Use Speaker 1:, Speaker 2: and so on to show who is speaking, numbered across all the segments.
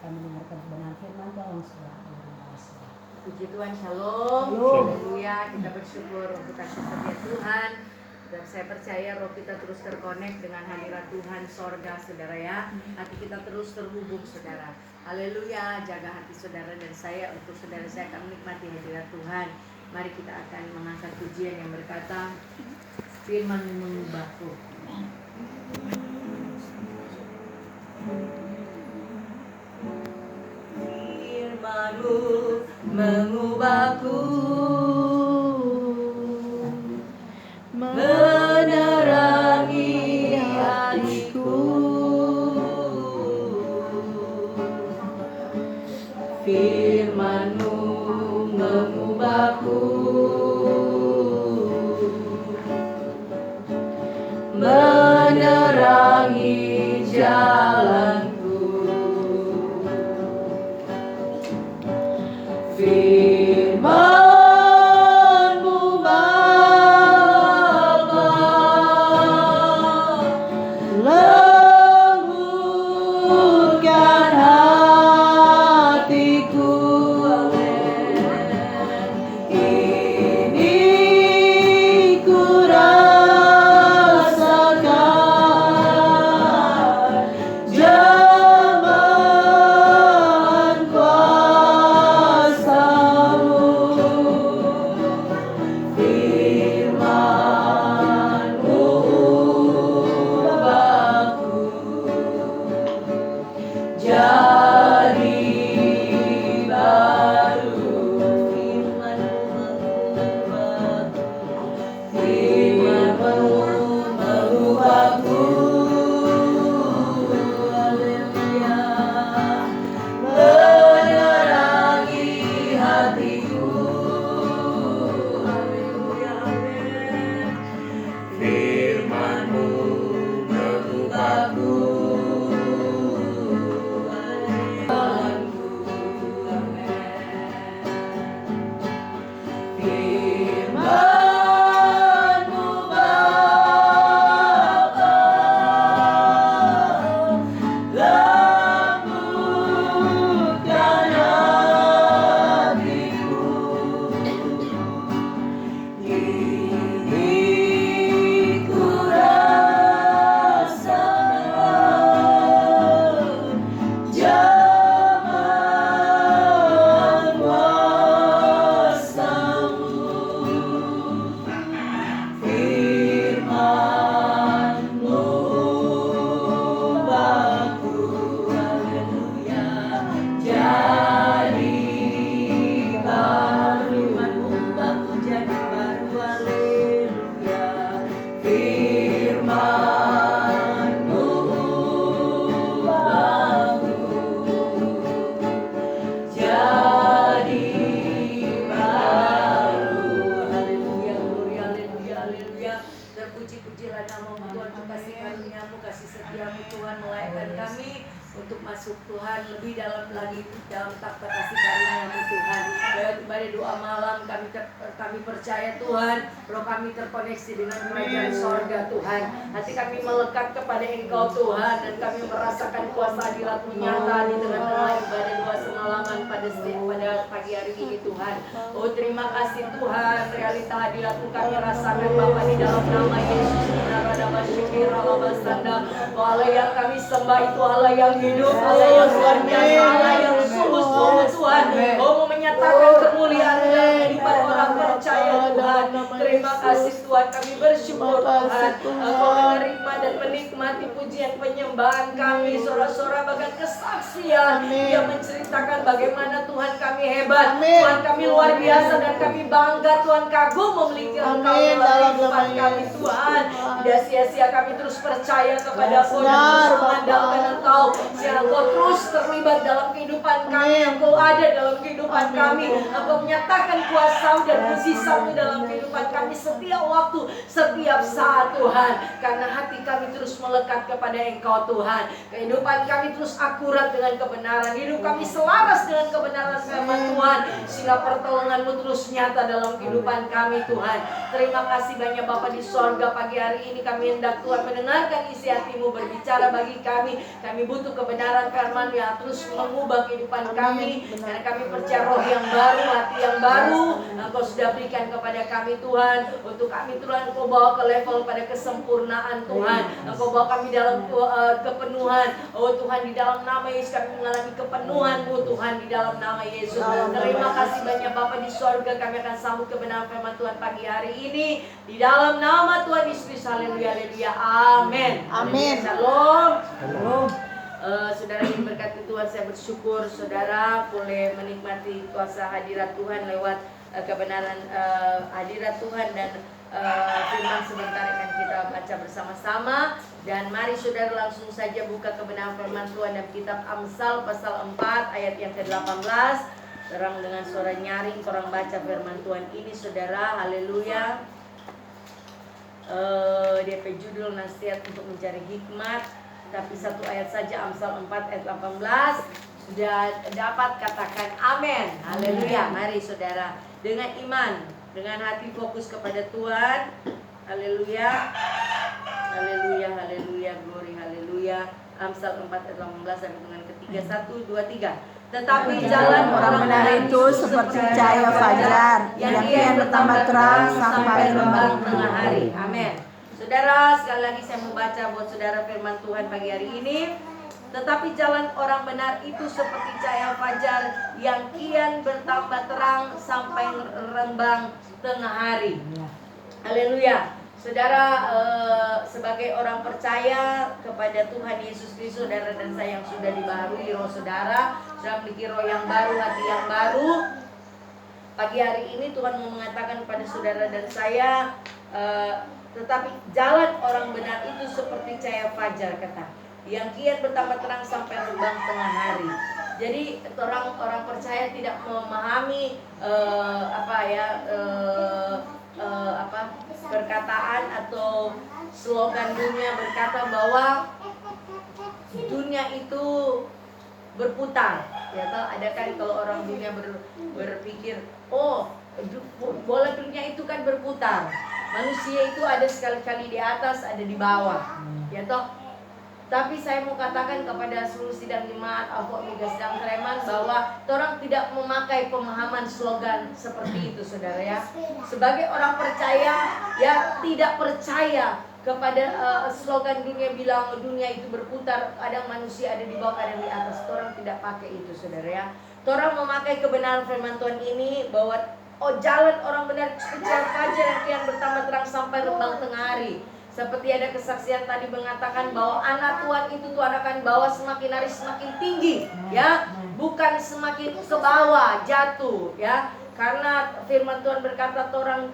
Speaker 1: akan mendengarkan kebenaran firman Tuhan saudara.
Speaker 2: Puji Tuhan, shalom. Haleluya, kita bersyukur untuk kasih setia Tuhan. Dan saya percaya roh kita terus terkonek dengan hadirat Tuhan sorga saudara ya. Hati kita terus terhubung saudara. Haleluya, jaga hati saudara dan saya untuk saudara saya akan menikmati hadirat Tuhan. Mari kita akan mengangkat pujian yang berkata, firman mengubahku. Firman-Mu mengubahku, menerangi hatiku. Firman-Mu mengubahku, menerangi jalanku. Firman-Mu Bapa, lembutkan hatiku. Ini ku rasakan jemahan kuasa-Mu. Firman-Mu ubahku jadi baru. Firman-Mu mengubahku, haleluya, menerangi hatiku, haleluya, amin. Firman-Mu mengubahku, Firman-Mu Bapa, lembutkan hatiku. Ini ku rasakan jemahan kuasa-Mu. Firman-Mu ubahku, haleluya, jadi baru. Firman-Mu ubahku jadi baru, haleluya. Firman-Mu ubahku jadi baru, haleluya, gloria, haleluya, haleluya. Terpuji-pujilah nama-Mu Tuhan, untuk kasih karunia-Mu, kasih setia-Mu Tuhan melayakkan kami untuk masuk Tuhan lebih dalam lagi dalam takhta kasih karunia-Mu Tuhan. Lewat ibadah doa malam kami percaya Tuhan, roh kami terkoneksi dengan kerajaan sorga Tuhan. Hati kami melekat kepada Engkau Tuhan, dan kami merasakan kuasa hadirat-Mu nyata di tengah-tengah ibadah doa semalaman pada pagi hari ini Tuhan. Oh terima kasih Tuhan, realita hadirat-Mu kami rasakan Bapa di dalam nama Yesus. Oh Allah yang kami sembah itu Allah yang hidup, Allah yang luar biasa, Allah yang sungguh-sungguh Tuhan. Oh mau menyatakan kemuliaan dalam kehidupan orang percaya Tuhan. Terima kasih Tuhan, kami bersyukur Tuhan. Engkau menerima dan menikmati pujian penyembahan kami, sorak-sorak bahkan kesaksian yang menceritakan bagaimana Tuhan kami hebat, Tuhan kami luar biasa, dan kami bangga Tuhan, kagum memiliki Engkau dalam kehidupan kami Tuhan. Tidak sia-sia kami terus percaya kepada-Mu dan terus mengandalkan Engkau, sehingga Engkau terus terlibat dalam kehidupan kami, Engkau ada dalam kehidupan kami, Engkau menyatakan kuasa dan mujizat-Mu dalam kehidupan kami setiap waktu, setiap saat Tuhan. Karena hati kami terus melekat kepada Engkau Tuhan, kehidupan kami terus akurat dengan kebenaran, hidup kami selaras dengan kebenaran firman Tuhan, sehingga pertolongan-Mu terus nyata dalam kehidupan kami Tuhan. Terima kasih banyak Bapa di sorga, pagi hari ini kami hendak Tuhan mendengarkan isi hati-Mu berbicara bagi kami. Kami butuh kebenaran firman yang terus mengubah kehidupan kami, karena kami percaya roh yang baru, hati yang baru Engkau sudah berikan kepada kami Tuhan. Untuk kami Tuhan, Engkau bawa ke level pada kesempurnaan Tuhan. Engkau bawa kami dalam kepenuhan. Oh Tuhan, di dalam nama Yesus kami mengalami kepenuhan-Mu Tuhan, di dalam nama Yesus. Terima kasih banyak Bapa di sorga, kami akan sambut kebenaran firman Tuhan pagi hari ini di dalam nama Tuhan Yesus. Haleluya, haleluya, amin.
Speaker 3: Amin.
Speaker 2: Shalom. Saudara yang berkati Tuhan, saya bersyukur saudara boleh menikmati kuasa hadirat Tuhan lewat kebenaran hadirat Tuhan dan firman sebentar akan kita baca bersama-sama. Dan mari saudara langsung saja buka kebenaran firman Tuhan dalam kitab Amsal pasal 4 ayat yang ke-18. Terang dengan suara nyaring korang baca firman Tuhan ini saudara. Haleluya. DP judul nasihat untuk mencari hikmat. Tapi satu ayat saja, Amsal 4 ayat 18. Sudah dapat katakan amin. Haleluya. Mari saudara dengan iman, dengan hati fokus kepada Tuhan. Haleluya. Haleluya, haleluya, glory, haleluya. Amsal 4 ayat 18 sampai dengan ketiga. 1, 2, 3. Tetapi jalan orang benar itu seperti cahaya fajar yang kian bertambah terang sampai rembang tengah hari. Amin. Saudara, sekali lagi saya membaca buat saudara firman Tuhan pagi hari ini. Tetapi jalan orang benar itu seperti cahaya fajar yang kian bertambah terang sampai rembang tengah hari. Haleluya. Saudara, sebagai orang percaya kepada Tuhan Yesus Kristus, saudara dan saya yang sudah dibaharui roh saudara, sudah memiliki roh yang baru, hati yang baru. Pagi hari ini Tuhan mau mengatakan kepada saudara dan saya, tetapi jalan orang benar itu seperti cahaya fajar, kata, yang kian bertambah terang sampai rembang tengah hari. Jadi orang percaya tidak memahami perkataan atau slogan dunia berkata bahwa dunia itu berputar. Ya, ada kan kalau orang dunia berpikir, oh bola dunia itu kan berputar. Manusia itu ada sekali-kali di atas, ada di bawah. Ya toh. Tapi saya mau katakan kepada seluruh sidang jemaat Alfa Omega sedang Treman bahwa orang tidak memakai pemahaman slogan seperti itu, saudara ya. Sebagai orang percaya, ya tidak percaya kepada slogan dunia bilang dunia itu berputar, kadang manusia ada di bawah, kadang di atas. Orang tidak pakai itu, saudara ya. Orang memakai kebenaran firman Tuhan ini bahwa jalan orang benar seperti fajar yang kian bertambah terang sampai rembang tengah hari. Seperti ada kesaksian tadi mengatakan bahwa anak Tuhan itu Tuhan akan bawa semakin hari semakin tinggi, ya, bukan semakin ke bawah jatuh, ya. Karena firman Tuhan berkata orang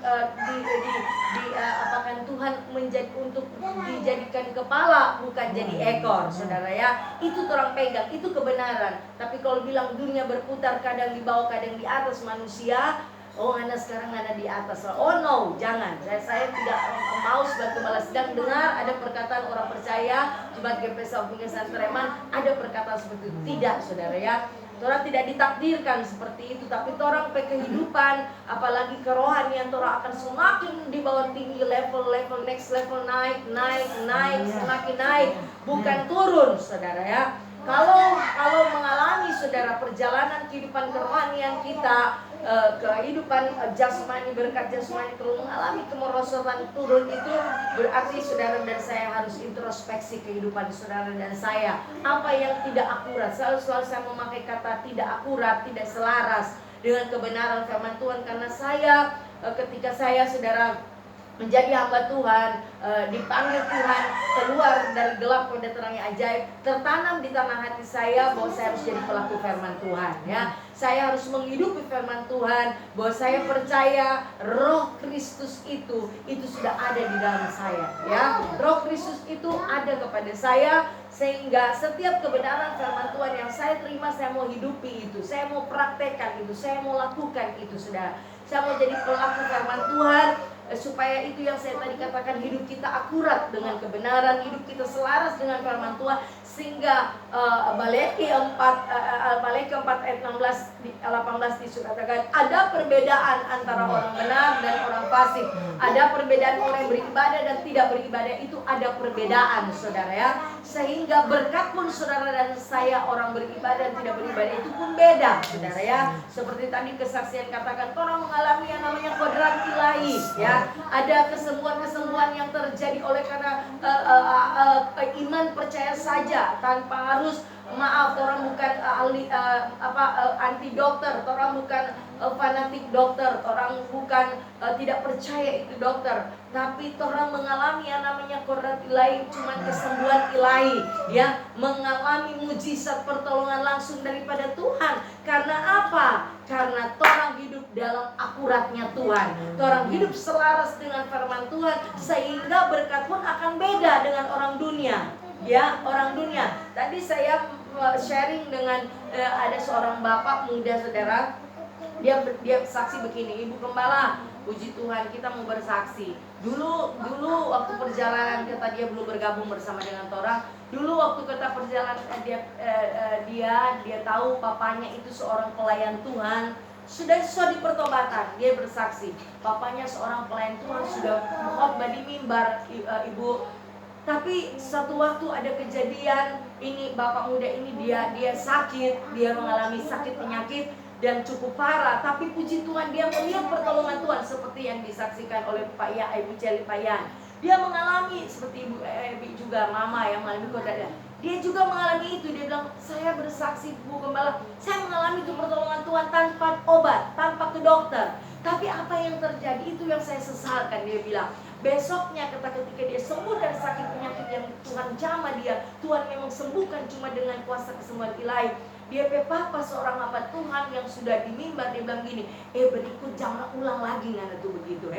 Speaker 2: apakan Tuhan untuk dijadikan kepala bukan jadi ekor, saudara ya. Itu orang pegang, itu kebenaran. Tapi kalau bilang dunia berputar kadang di bawah kadang di atas manusia, oh Anda sekarang ada di atas. Oh no, jangan. Saya tidak mau sebagai kepala sedang dengar ada perkataan orang percaya sebagai Alfa Omega Treman ada perkataan seperti itu. Tidak, saudara ya. Orang tidak ditakdirkan seperti itu, tapi orang kehidupan, apalagi kerohanian, orang akan semakin di bawah tinggi level next level naik semakin naik, bukan turun, saudara ya. Kalau mengalami saudara perjalanan kehidupan kerohanian kita, kehidupan jasmani, berkat jasmani, kalau mengalami kemerosotan turun, itu berarti saudara dan saya harus introspeksi kehidupan saudara dan saya. Apa yang tidak akurat, selalu saya memakai kata tidak akurat, tidak selaras dengan kebenaran firman Tuhan. Karena saya ketika saya saudara menjadi hamba Tuhan, dipanggil Tuhan keluar dari gelap pada terangnya ajaib, tertanam di tanah hati saya bahwa saya harus jadi pelaku firman Tuhan, ya. Saya harus menghidupi firman Tuhan, bahwa saya percaya Roh Kristus itu sudah ada di dalam saya, ya. Roh Kristus itu ada kepada saya, sehingga setiap kebenaran firman Tuhan yang saya terima, saya mau hidupi itu, saya mau praktekkan itu, saya mau lakukan itu, saudara. Saya mau jadi pelaku firman Tuhan, supaya itu yang saya tadi katakan, hidup kita akurat dengan kebenaran, hidup kita selaras dengan firman Tuhan, sehingga Baleki 4 Al-Malikiah 4 ayat 18 dikatakan ada perbedaan antara orang benar dan orang fasik. Ada perbedaan orang yang beribadah dan tidak beribadah, itu ada perbedaan saudara ya. Sehingga berkat pun saudara dan saya orang beribadah dan tidak beribadah itu pun beda saudara ya. Seperti tadi kesaksian katakan orang mengalami yang namanya kodrat ilahi ya. Ada kesembuhan-kesembuhan yang terjadi oleh karena iman percaya saja tanpa harus maaf, orang bukan anti dokter, orang bukan fanatik dokter, orang bukan tidak percaya itu dokter, tapi orang mengalami yang namanya kodrat ilahi, cuman kesembuhan ilahi ya, mengalami mujizat pertolongan langsung daripada Tuhan. Karena apa? Karena orang hidup dalam akuratnya Tuhan, orang hidup selaras dengan firman Tuhan, sehingga berkat pun akan beda dengan orang dunia ya, orang dunia. Tadi saya sharing dengan ada seorang bapak muda saudara, dia saksi begini, Ibu Gembala, puji Tuhan kita mau bersaksi. Dulu waktu perjalanan kita, dia belum bergabung bersama dengan Torah. Dulu waktu kita perjalanan dia tahu papanya itu seorang pelayan Tuhan, sudah di pertobatan. Dia bersaksi, papanya seorang pelayan Tuhan, sudah khotbah di mimbar, Ibu. Tapi satu waktu ada kejadian, ini bapak muda ini dia sakit, dia mengalami sakit penyakit dan cukup parah. Tapi puji Tuhan dia melihat pertolongan Tuhan seperti yang disaksikan oleh Pak Ya, Ibu Celi Payan. Dia mengalami seperti Ibu juga mama yang mengalami kodrat. Dia juga mengalami itu. Dia bilang, saya bersaksi Bu Gembala, saya mengalami itu pertolongan Tuhan tanpa obat, tanpa ke dokter. Tapi apa yang terjadi itu yang saya sesalkan. Dia bilang, besoknya ketika dia sembuh dari sakit penyakit yang Tuhan jamah dia, Tuhan memang sembuhkan cuma dengan kuasa kesembuhan ilahi. Dia papa seorang hamba Tuhan yang sudah di mimbar, dia bilang gini, berikut jangan ulang lagi nggak tuh begitu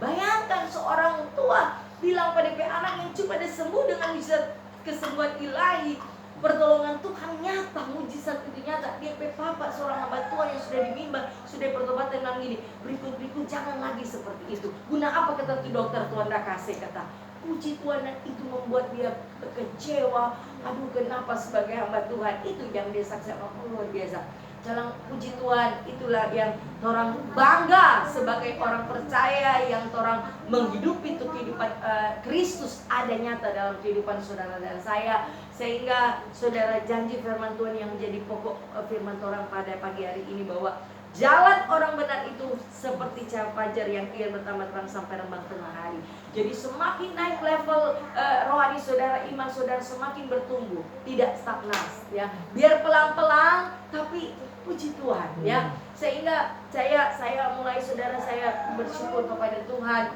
Speaker 2: Bayangkan seorang tua bilang pada anak yang cuma disembuh dengan bisa kesembuhan ilahi, pertolongan Tuhan nyata, mujizat itu nyata. Dia papa seorang hamba Tuhan yang sudah di mimbar, sudah bertobat dan bilang gini, berikut jangan lagi seperti itu. Guna apa kata dokter Tuhan dah kasih kata. Puji Tuhan, dan itu membuat dia kecewa. Aduh, kenapa sebagai hamba Tuhan itu yang dia saksikan luar biasa. Dalam puji Tuhan, itulah yang orang bangga sebagai orang percaya, yang orang menghidupi itu kehidupan Kristus ada nyata dalam kehidupan saudara dan saya. Sehingga saudara, janji firman Tuhan yang menjadi pokok firman Tuhan pada pagi hari ini, bahwa jalan orang benar itu seperti cahaya fajar yang kian bertambah terang sampai rembang tengah hari. Jadi semakin naik level rohani saudara, iman saudara semakin bertumbuh, tidak stagnan ya. Biar pelan-pelan tapi puji Tuhan ya. Sehingga saya mulai saudara, saya bersyukur kepada Tuhan.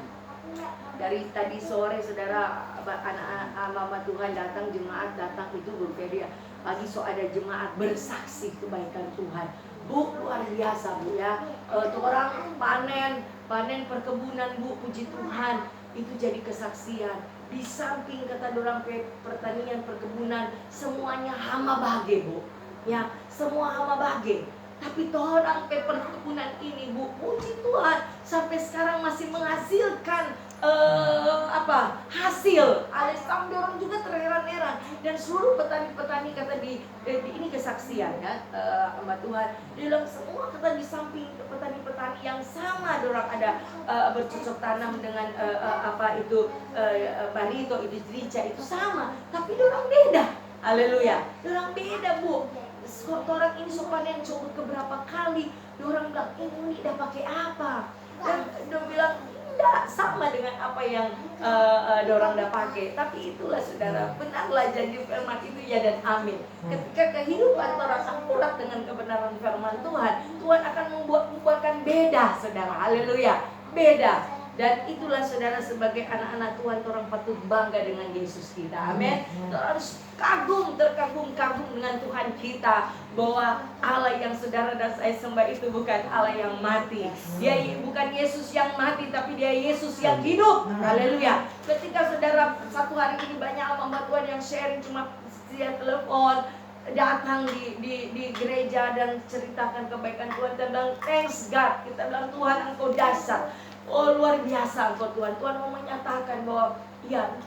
Speaker 2: Dari tadi sore saudara, anak-anak mama Tuhan datang, jemaat datang itu berpeda. Pagi ada jemaat bersaksi kebaikan Tuhan. Bu, luar biasa Bu ya. Orang panen perkebunan Bu, puji Tuhan. Itu jadi kesaksian. Di samping kata orang pertanian perkebunan, semuanya hama bage Bu. Ya, semua hama bage. Tapi orang perkebunan ini Bu, puji Tuhan, sampai sekarang masih menghasilkan hasil. Sampai orang juga terheran-heran. Dan seluruh petani-petani kata di ini kesaksian ya, Mbak Tuhan. Dia bilang semua kata di samping petani-petani yang sama, orang ada bercocok tanam dengan barito, itu rica, itu sama. Tapi orang beda. Haleluya. Orang beda Bu. Orang ini panen coba keberapa kali. Orang bilang ini udah pakai apa? Dan dia bilang tidak sama dengan apa yang dorang dah pakai. Tapi itulah saudara, benarlah janji firman itu ya dan amin. Ketika kehidupan orang akurat dengan kebenaran firman Tuhan, Tuhan akan membuatkan beda saudara. Haleluya, beda. Dan itulah saudara, sebagai anak-anak Tuhan, orang patut bangga dengan Yesus kita. Amin. Harus terkagum dengan Tuhan kita, bahwa Allah yang saudara dan saya sembah itu bukan Allah yang mati. Dia bukan Yesus yang mati, tapi dia Yesus yang hidup. Haleluya. Ketika saudara satu hari ini banyak hamba Tuhan yang sharing, cuma dia telepon, datang di gereja dan ceritakan kebaikan Tuhan, dan bilang thanks God. Kita bilang Tuhan engkau dasar. Oh luar biasa engkau Tuhan. Tuhan mau menyatakan bahwa ya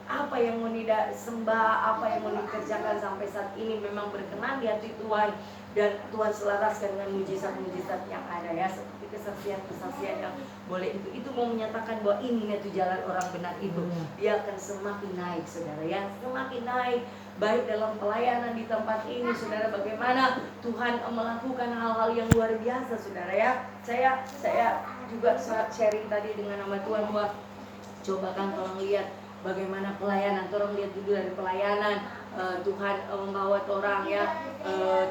Speaker 2: apa yang mau Nida sembah, apa yang mau dikerjakan sampai saat ini memang berkenan di hati Tuhan, dan Tuhan selaraskan dengan mujizat-mujizat yang ada ya, seperti kesaksian-kesaksian yang boleh itu mau menyatakan bahwa ini itu jalan orang benar itu, dia akan semakin naik saudara ya, semakin naik baik dalam pelayanan di tempat ini saudara, bagaimana Tuhan melakukan hal-hal yang luar biasa saudara ya. Saya juga sharing tadi dengan nama Tuhan bahwa coba kan tolong lihat bagaimana pelayanan, tolong lihat dulu dari pelayanan Tuhan membawa orang ya,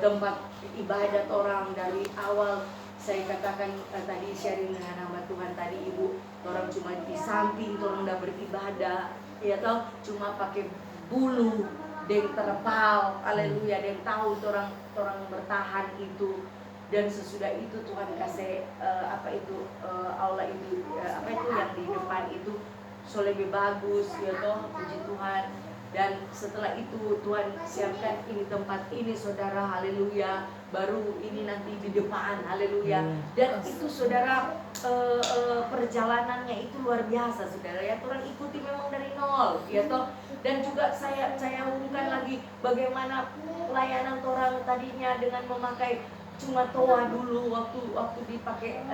Speaker 2: tempat ibadat orang dari awal. Saya katakan tadi sharing dengan nama Tuhan tadi, ibu orang cuma di samping orang udah beribadah ya tau, cuma pakai bulu deng terpal, haleluya, deng tahu orang bertahan itu. Dan sesudah itu Tuhan kasih aula itu apa itu yang di depan itu so lebih bagus ya toh, puji Tuhan. Dan setelah itu Tuhan siapkan ini tempat ini saudara, haleluya, baru ini nanti di depan, haleluya. Dan itu saudara perjalanannya itu luar biasa saudara ya, orang ikuti memang dari nol ya toh. Dan juga saya hubungkan lagi bagaimana pelayanan orang tadinya dengan memakai cuma toa dulu, waktu dipakai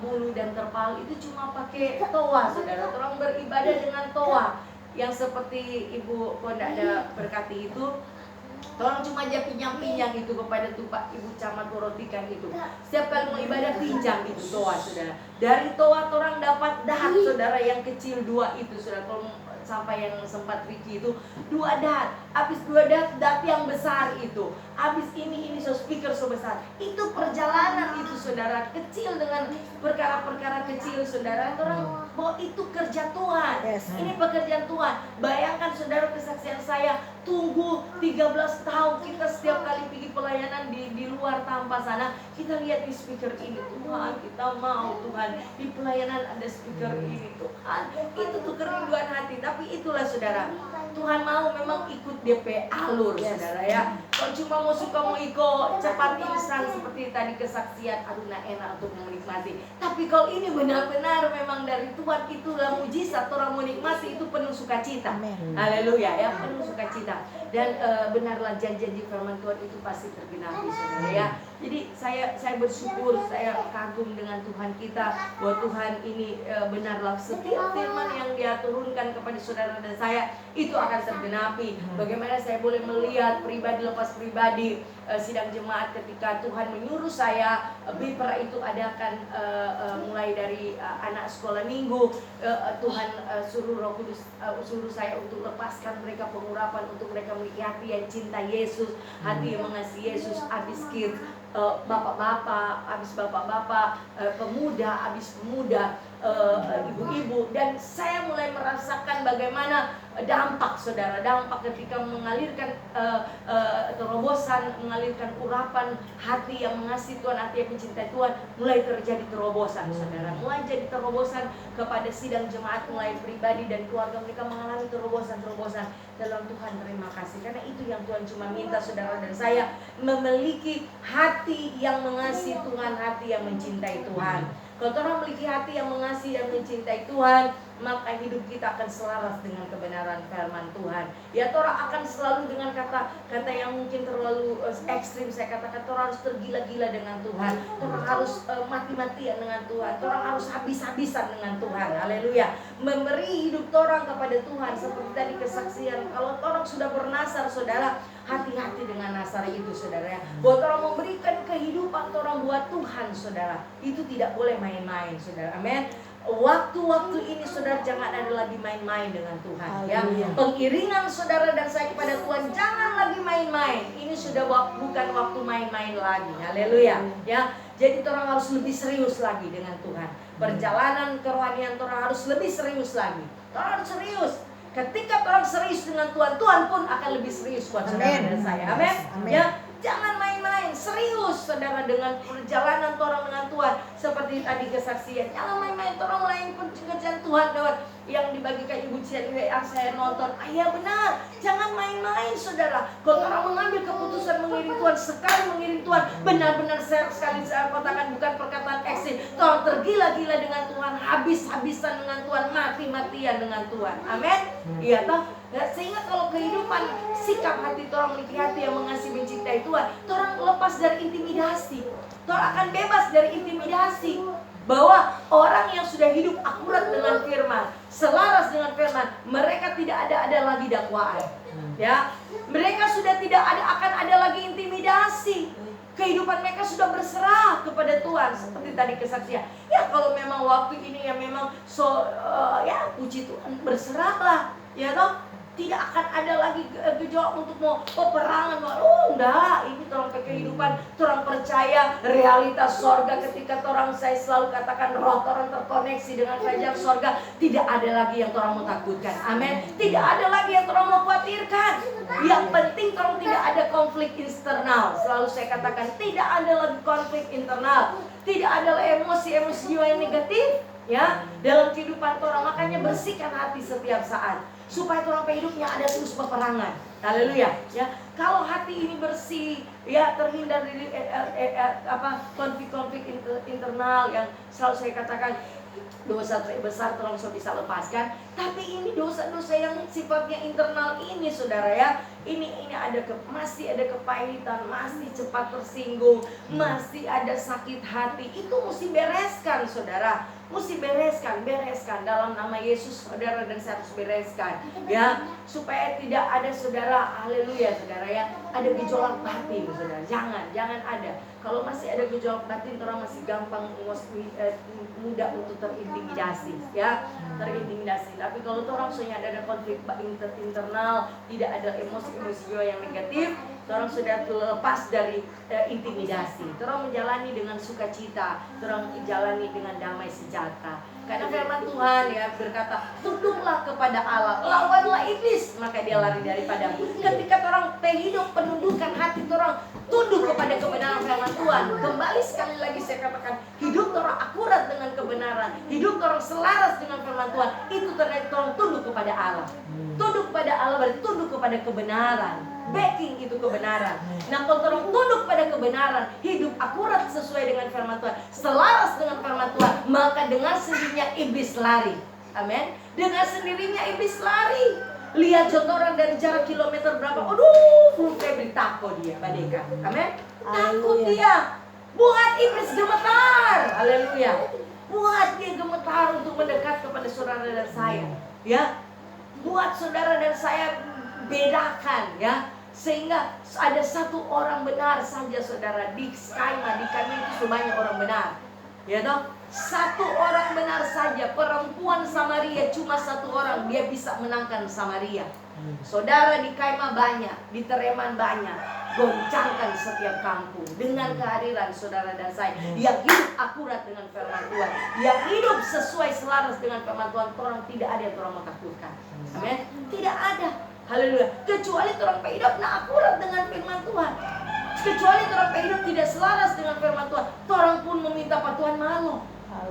Speaker 2: bulu dan terpal itu cuma pakai toa saudara, orang beribadah dengan toa yang seperti Ibu Ponda ada berkati itu. Tolong cuma aja pinjam-pinjam itu kepada tuh Pak Ibu Camat Porotikan itu. Setiap kali mau ibadah pinjam itu toa saudara. Dari toa orang dapat dahat saudara yang kecil 2 itu saudara. Kalau sampai yang sempat Ricky itu 2 dahat. Habis 2 dahat yang besar itu. Habis ini so speaker so besar. Itu perjalanan itu saudara, kecil dengan perkara-perkara kecil saudara. Orang bahwa itu kerja Tuhan. Ini pekerjaan Tuhan. Bayangkan saudara, kesaksian saya tunggu 13 tahun kita setiap kali pergi pelayanan di luar tanpa sana, kita lihat di speaker ini, Tuhan kita mau Tuhan di pelayanan ada speaker ini Tuhan, itu tuh kerinduan hati. Tapi itulah saudara, Tuhan mau memang ikut DP alur saudara ya. Kalau cuma mau suka mau ikut cepat instan seperti tadi kesaksian, aduh enak untuk menikmati. Tapi kalau ini benar-benar memang dari Tuhan, itulah mujizat, orang menikmati itu penuh sukacita. Haleluya ya, penuh sukacita. Dan benarlah janji-janji firman Tuhan itu pasti tergenapi saudara ya. Jadi saya bersyukur, saya kagum dengan Tuhan kita, bahwa Tuhan ini benarlah setiap firman yang Dia turunkan kepada saudara dan saya itu akan tergenapi. Bagaimana saya boleh melihat pribadi lepas pribadi sidang jemaat ketika Tuhan menyuruh saya, Bipra itu adakan mulai dari anak sekolah minggu, Tuhan suruh Roh Kudus suruh saya untuk lepaskan mereka pengurapan, untuk mereka memiliki hati yang cinta Yesus, hati yang mengasihi Yesus. Habis kids, bapak-bapak, habis bapak-bapak, pemuda, habis pemuda, ibu-ibu. Dan saya mulai merasakan bagaimana dampak saudara, dampak ketika mengalirkan terobosan, mengalirkan urapan hati yang mengasihi Tuhan, hati yang mencintai Tuhan, mulai terjadi terobosan saudara, mulai jadi terobosan kepada sidang jemaat, mulai pribadi dan keluarga mereka mengalami terobosan dalam Tuhan. Terima kasih, karena itu yang Tuhan cuma minta saudara dan saya, memiliki hati yang mengasihi Tuhan, hati yang mencintai Tuhan. Kalau orang memiliki hati yang mengasihi dan mencintai Tuhan, maka hidup kita akan selaras dengan kebenaran firman Tuhan. Ya, orang akan selalu dengan kata-kata yang mungkin terlalu ekstrim, saya katakan orang harus tergila-gila dengan Tuhan, orang harus mati-matian dengan Tuhan, orang harus habis-habisan dengan Tuhan. Haleluya. Memberi hidup orang kepada Tuhan seperti tadi kesaksian. Kalau orang sudah bernasar saudara, hati-hati dengan nasar itu saudara ya. Buat orang memberikan kehidupan orang buat Tuhan saudara, itu tidak boleh main-main saudara. Amin. Waktu-waktu ini saudara jangan ada lagi main-main dengan Tuhan ya. Pengiringan saudara dan saya kepada Tuhan jangan lagi main-main. Ini sudah bukan waktu main-main lagi. Haleluya ya. Jadi orang harus lebih serius lagi dengan Tuhan. Perjalanan kerohanian orang harus lebih serius lagi. Orang harus serius. Ketika orang serius dengan Tuhan, Tuhan pun akan lebih serius buat saudara dan saya. Amin. Ya, jangan main-main, serius saudara dengan perjalanan orang dengan Tuhan. Seperti tadi kesaksian, jangan main-main, orang lain pun pekerjaan Tuhan lewat yang dibagikan Ibu Cian WA saya nonton. Iya benar, jangan main-main saudara. Kalau orang mengambil keputusan mengiring Tuhan, Tuhan, sekali mengiring Tuhan, benar-benar sekali saya katakan bukan perkataan eksis. Tuhan tergila-gila dengan Tuhan, habis-habisan dengan Tuhan, mati-matian dengan Tuhan. Amin. Iya toh. Ya, sehingga kalau kehidupan sikap hati orang memiliki hati yang mengasihi mencintai Tuhan, orang lepas dari intimidasi. Orang akan bebas dari intimidasi. Bahwa orang yang sudah hidup akurat dengan firman, selaras dengan firman, mereka tidak ada lagi dakwaan. Ya, mereka sudah tidak akan ada lagi intimidasi. Kehidupan mereka sudah berserah kepada Tuhan. Seperti tadi kesaksian. Ya kalau memang waktu ini ya memang ya puji Tuhan, berserahlah. Ya toh, tidak akan ada lagi gejolak untuk mau peperangan. Enggak, ini orang kehidupan, orang percaya realitas sorga. Ketika orang, saya selalu katakan, roh orang terkoneksi dengan kerajaan sorga, tidak ada lagi yang orang mau takutkan. Amin. Tidak ada lagi yang orang mau khawatirkan. Yang penting orang tidak ada konflik internal. Selalu saya katakan, tidak ada lagi konflik internal. Tidak ada emosi-emosi jiwa yang negatif ya dalam kehidupan orang. Makanya bersihkan hati setiap saat, supaya orang hidupnya ada terus peperangan. Haleluya. Ya, kalau hati ini bersih, ya terhindar dari konflik-konflik internal yang selalu saya katakan dosa besar terus bisa lepaskan. Tapi ini dosa-dosa yang sifatnya internal ini, saudara ya, ini masih ada kepahitan, masih cepat tersinggung, masih ada sakit hati. Itu mesti bereskan, saudara. Mesti bereskan dalam nama Yesus, saudara, dan saya harus bereskan ya, supaya tidak ada, saudara, haleluya, saudara ya, ada gejolak batin, saudara. Jangan ada. Kalau masih ada gejolak batin, orang masih gampang mudah untuk terintimidasi ya, terintimidasi. Tapi kalau orang sudah ada konflik internal, tidak ada emosi-emosi jiwa yang negatif, orang sudah terlepas dari intimidasi. Orang menjalani dengan sukacita, orang menjalani dengan damai sejahtera. Karena firman Tuhan ya berkata, tunduklah kepada Allah, lawanlah iblis, maka dia lari daripadamu. Ketika orang hidup penundukan hati, orang tunduk kepada kebenaran firman Tuhan. Kembali sekali lagi saya katakan, hidup orang akurat dengan kebenaran, hidup orang selaras dengan firman Tuhan, itu terkait orang tunduk kepada Allah. Tunduk kepada Allah berarti tunduk kepada kebenaran. Backing itu kebenaran. Nah, kalau orang tunduk pada kebenaran, hidup akurat sesuai dengan firman Tuhan, selaras dengan firman Tuhan, maka dengan sendirinya iblis lari. Amin. Dengan sendirinya iblis lari. Lihat contoh orang dari jarak kilometer berapa. Aduh, Febri takut dia, Badeka. Amin. Takut dia. Buat iblis gemetar. Haleluya. Buat dia gemetar untuk mendekat kepada saudara dan saya. Ya. Buat saudara dan saya bedakan ya, sehingga ada satu orang benar saja, saudara, di kami itu sebanyak orang benar ya toh, satu orang benar saja. Perempuan Samaria cuma satu orang, dia bisa menangkan Samaria. Saudara, di Kaima banyak, di Tereman banyak, goncangkan setiap kampung dengan kehadiran saudara dan saya yang hidup akurat dengan firman Tuhan, yang hidup sesuai selaras dengan firman Tuhan. Orang tidak ada yang orang mau takutkan. Amin. Tidak ada. Haleluya. Kecuali orang hidup akurat dengan firman Tuhan. Kecuali orang hidup tidak selaras dengan firman Tuhan, orang pun meminta apa Tuhan malu.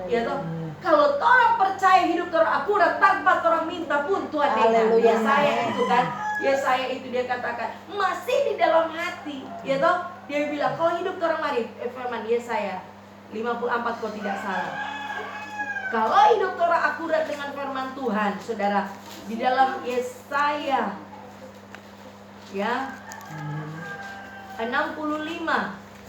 Speaker 2: Ya toh. Kalau orang percaya hidup orang akurat tanpa orang minta pun Tuhan dengar. Ya saya itu kan. Ya saya itu dia katakan masih di dalam hati. Ya toh. Dia bilang kalau hidup orang mari firman Yesaya 54 kau tidak salah. Kalau hidup orang akurat dengan firman Tuhan, saudara, di dalam Yesaya ya 65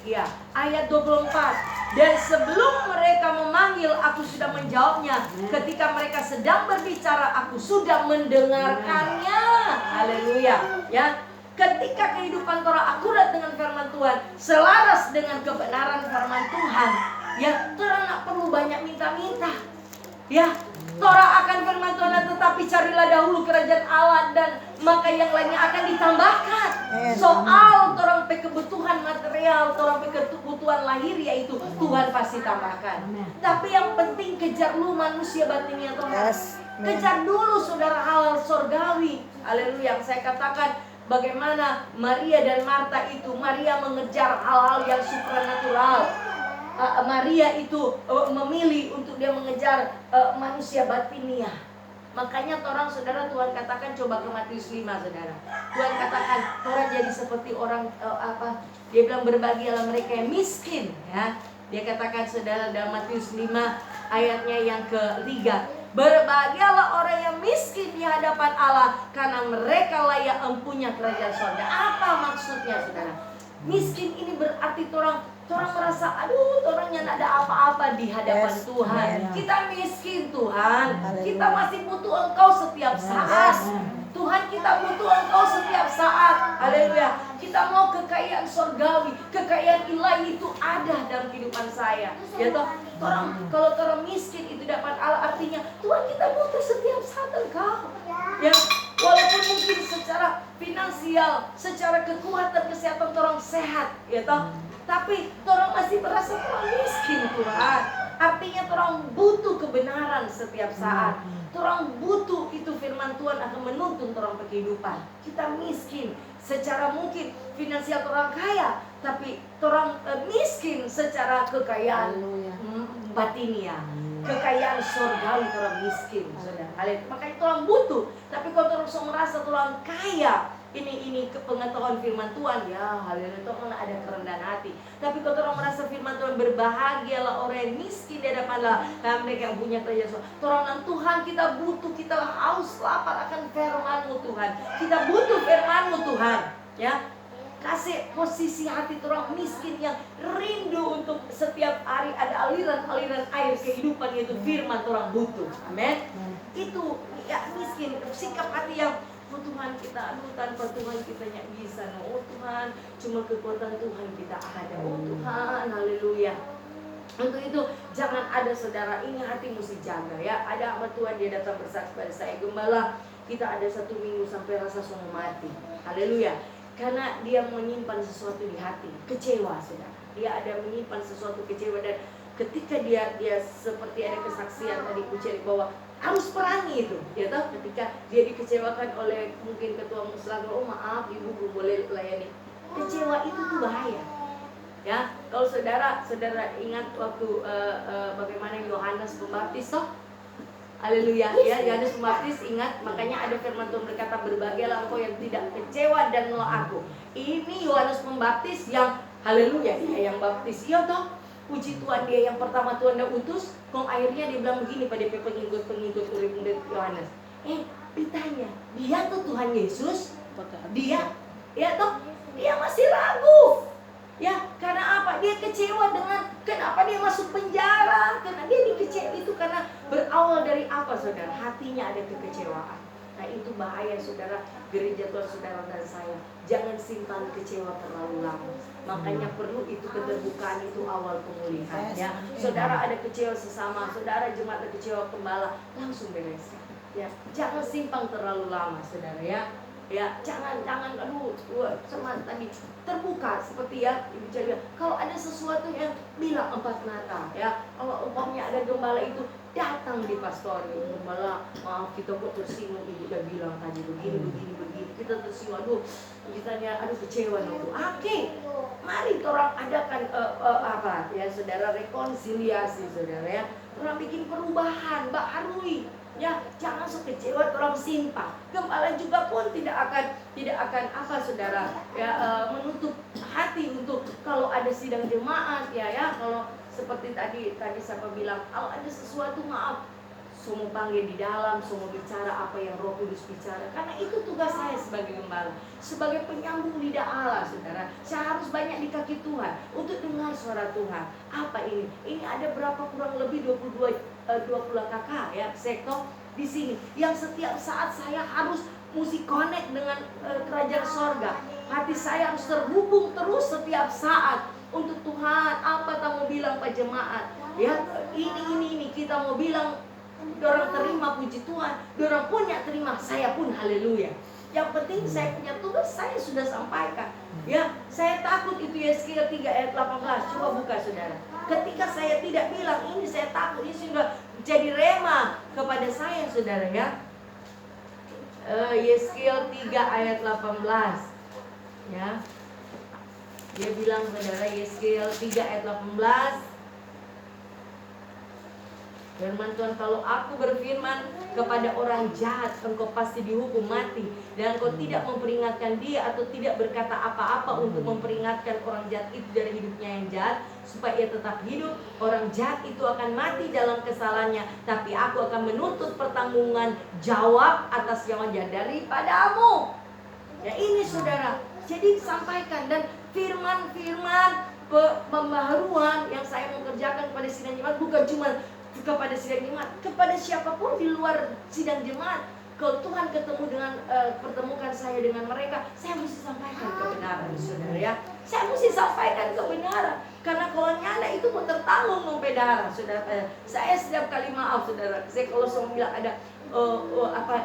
Speaker 2: ya ayat 24, dan sebelum mereka memanggil aku sudah menjawabnya, ketika mereka sedang berbicara aku sudah mendengarkannya. Haleluya ya. Ketika kehidupan orang akurat dengan firman Tuhan, selaras dengan kebenaran firman Tuhan, ya orang tak perlu banyak minta-minta. Ya, Torah akan firman Tuhan, tetapi carilah dahulu kerajaan Allah dan maka yang lainnya akan ditambahkan. Soal orang kebutuhan material, orang kebutuhan lahir, yaitu Tuhan pasti tambahkan. Tapi yang penting kejar dulu manusia batinnya Tuhan. Kejar dulu saudara hal sorgawi. Haleluya. Saya katakan bagaimana Maria dan Marta itu, Maria mengejar hal-hal yang supranatural. Maria itu memilih untuk dia mengejar manusia batinia. Makanya orang saudara, Tuhan katakan, coba ke Matius 5 saudara. Tuhan katakan orang jadi seperti orang dia bilang berbahagialah mereka yang miskin ya. Dia katakan saudara dalam Matius 5 ayatnya yang ketiga, berbahagialah orang yang miskin di hadapan Allah, karena mereka layak empunya kerajaan surga. Apa maksudnya saudara? Miskin ini berarti orang merasa aduh orangnya tidak ada apa-apa di hadapan Tuhan. Kita miskin Tuhan, kita masih butuh Engkau setiap saat. Tuhan, kita butuh Engkau setiap saat. Haleluya. Kita mau kekayaan surgawi, kekayaan ilahi itu ada dalam kehidupan saya. Ya toh, kalau orang miskin itu dapat Allah, artinya Tuhan, kita butuh setiap saat Engkau. Ya, walaupun mungkin secara finansial, secara kekuatan kesehatan orang sehat, ya toh, tapi orang masih merasa orang miskin Tuhan. Artinya orang butuh kebenaran setiap saat. Orang butuh itu firman Tuhan akan menuntun orang kehidupan. Kita miskin secara mungkin finansial orang kaya, tapi orang miskin secara kekayaan batinia. Kekayaan surgawi orang miskin, saudara. Makanya orang butuh. Tapi kalau orang merasa orang kaya, ini pengetahuan firman Tuhan, ya haleluya, orang ada kerendahan hati. Tapi kalau orang merasa firman Tuhan, berbahagialah orang yang miskin di hadapan Allah, karena mereka yang punya kerajaan surga. Orang Tuhan, kita butuh, kita haus lapar akan firman-Mu Tuhan. Kita butuh firman-Mu Tuhan, ya. Kasih posisi hati orang miskin yang rindu untuk setiap hari ada aliran-aliran air kehidupan, yaitu firman orang butuh. Amin. Itu ya miskin, sikap hati yang Tuhan kita, aduh tanpa Tuhan kita tidak bisa. Oh Tuhan, cuma kekuatan Tuhan kita ada. Oh Tuhan, haleluya. Untuk itu jangan ada saudara, ini hati mesti jaga ya. Ada hamba Tuhan, dia datang bersaksi pada saya, gembala, kita ada 1 minggu sampai rasa semua mati. Haleluya. Karena dia menyimpan sesuatu di hati, kecewa saudara. Dia ada menyimpan sesuatu kecewa, dan ketika dia seperti ada kesaksian tadi kucing bahwa harus perangi itu, ya toh, ketika dia dikecewakan oleh mungkin ketua muslim, oh maaf ibu belum boleh layani. Kecewa itu tuh bahaya. Ya, kalau saudara ingat waktu bagaimana Yohanes Pembaptis toh? Haleluya, ya, Yohanes Pembaptis ingat, makanya ada firman Tuhan berkata, berbahagialah engkau yang tidak kecewa dan menolak aku. Ini Yohanes Pembaptis yang haleluya, dia yang baptis, iya toh. Puji Tuhan, dia yang pertama Tuhan dah utus. Kong akhirnya dia bilang begini pada pengikut murid Yohanes. Ditanya, dia tuh Tuhan Yesus? Dia, ya toh, dia masih ragu. Ya, karena apa? Dia kecewa dengan kenapa dia masuk penjara. Karena dia dikecewa itu karena berawal dari apa saudara? Hatinya ada kekecewaan. Nah itu bahaya saudara, gereja Tuhan saudara dan saya. Jangan simpan kecewa terlalu lama. Makanya perlu itu keterbukaan, itu awal pemulihan ya. Saudara ada kecewa sesama, saudara jemaat ada kecewa gembala, langsung bereskan ya. Jangan simpan terlalu lama saudara ya. Ya, jangan aduh sama tadi terbuka seperti ya Ibu Celia. Kalau ada sesuatu yang bilang 4 mata ya. Kalau umpamanya ada gembala itu datang di pastori, gembala maaf kita kok tersinggung, Ibu udah bilang tadi begini. Kita tersinggung, aduh kecewa itu. Oke, mari orang adakan ya saudara, rekonsiliasi saudara ya. Orang bikin perubahan, baharui. Ya, jangan kecewa orang simpang. Gembala juga pun tidak akan apa saudara ya, menutup hati untuk kalau ada sidang jemaat ya kalau seperti tadi siapa bilang, kalau ada sesuatu maaf, semua panggil di dalam, semua bicara apa yang Roh Kudus bicara. Karena itu tugas saya sebagai gembala, sebagai penyambung lidah Allah saudara. Saya harus banyak di kaki Tuhan untuk dengar suara Tuhan. Apa ini? Ini ada berapa, kurang lebih 20 kakak ya sektor di sini yang setiap saat saya harus mesti connect dengan kerajaan sorga. Hati saya harus terhubung terus setiap saat untuk Tuhan. Apa kamu bilang Pak Jemaat ya, ini kita mau bilang, dorang terima puji Tuhan, dorang punya terima, saya pun haleluya. Yang penting saya punya tugas, saya sudah sampaikan. Ya, saya takut itu Yeskiel 3 ayat 18. Coba buka saudara. Ketika saya tidak bilang ini, saya takut, ini sudah jadi rema kepada saya saudara ya. Yeskiel 3 ayat 18. Ya. Dia bilang saudara, Yeskiel 3 ayat 18. Firman Tuhan, kalau aku berfirman kepada orang jahat, engkau pasti dihukum mati, dan engkau tidak memperingatkan dia atau tidak berkata apa-apa untuk memperingatkan orang jahat itu dari hidupnya yang jahat, supaya ia tetap hidup. Orang jahat itu akan mati dalam kesalahannya, tapi aku akan menuntut pertanggungan jawab atas yang jahat daripadamu. Ya ini saudara, jadi disampaikan, dan firman-firman pembaharuan yang saya mau kerjakan pada sidang jemaat bukan cuma kepada sidang jemaat, kepada siapapun di luar sidang jemaat. Kalau Tuhan ketemu dengan pertemukan saya dengan mereka, saya mesti sampaikan kebenaran, saudara ya. Saya mesti sampaikan kebenaran, karena kalau nyala itu mau tertanggung membedara, saudara. Saya setiap kali maaf, saudara. Saya kalau semua bilang ada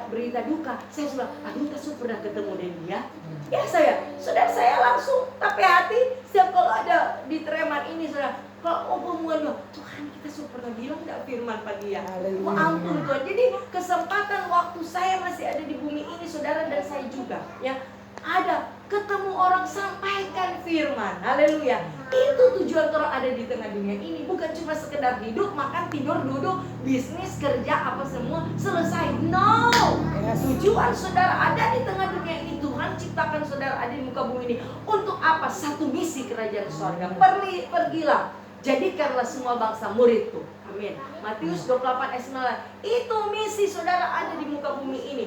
Speaker 2: berita duka, saya bilang, aduh, kita pernah ketemu dengan dia. Ya saudara saya langsung tapi hati setiap kalau ada di treman ini, saudara. Kalau hubungan Tuhan, kita sudah pernah bilang enggak firman pagi ya. Ampun Tuhan. Jadi kesempatan waktu saya masih ada di bumi ini, saudara, dan saya juga ya ada ketemu orang, sampaikan firman. Haleluya. Itu tujuan orang ada di tengah dunia ini, bukan cuma sekedar hidup, makan, tidur, duduk, bisnis, kerja, apa semua selesai. No. Tujuan saudara ada di tengah dunia ini, Tuhan ciptakan saudara ada di muka bumi ini untuk apa? Satu misi kerajaan sorga. Pergilah, jadikanlah semua bangsa muridku. Amin. Matius 28 ayat 9. Itu misi saudara ada di muka bumi ini.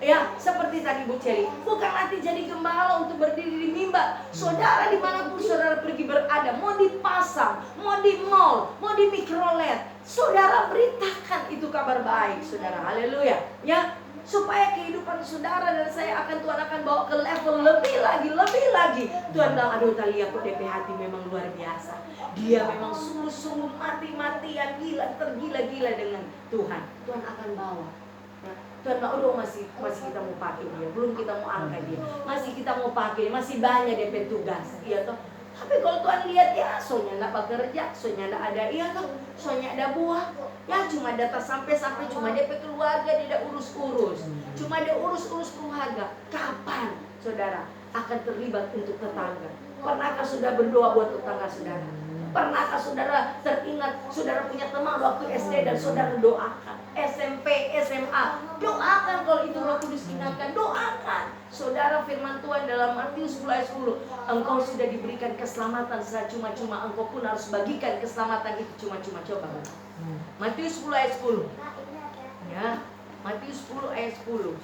Speaker 2: Ya, seperti tadi Bu Celi, bukan nanti jadi gembala untuk berdiri di mimbar. Saudara dimanapun saudara pergi berada, mau di pasar, mau di mall, mau di mikrolet, saudara beritakan itu kabar baik, saudara. Haleluya. Ya, supaya kehidupan saudara dan saya Tuhan akan bawa ke level lebih lagi. Tuhan bilang, aduh Talia, kok DP hati memang luar biasa. Dia memang sungguh-sungguh mati-matian, tergila-gila dengan Tuhan. Tuhan akan bawa. Ya. Tuhan bilang, udah masih kita mau pakai dia, belum kita mau angkat dia, masih kita mau pakai, masih banyak DP tugas, iya toh. Tapi kalau Tuhan lihat ya, soalnya nggak bekerja, soalnya nggak ada, iya toh, soalnya ada buah, ya cuma data sampai cuma DP keluarga tidak urus-urus, cuma dia urus keluarga. Kapan saudara akan terlibat untuk tetangga? Pernahkah sudah berdoa buat tetangga saudara? Pernahkah saudara teringat saudara punya teman waktu SD dan saudara doakan? SMP, SMA, doakan kalau itu Roh Kudus ingatkan, doakan. Saudara, firman Tuhan dalam Matius 10 ayat 10, engkau sudah diberikan keselamatan secara cuma-cuma, engkau pun harus bagikan keselamatan itu cuma-cuma. Coba Matius 10 ayat 10. Ya, Matius 10 ayat 10.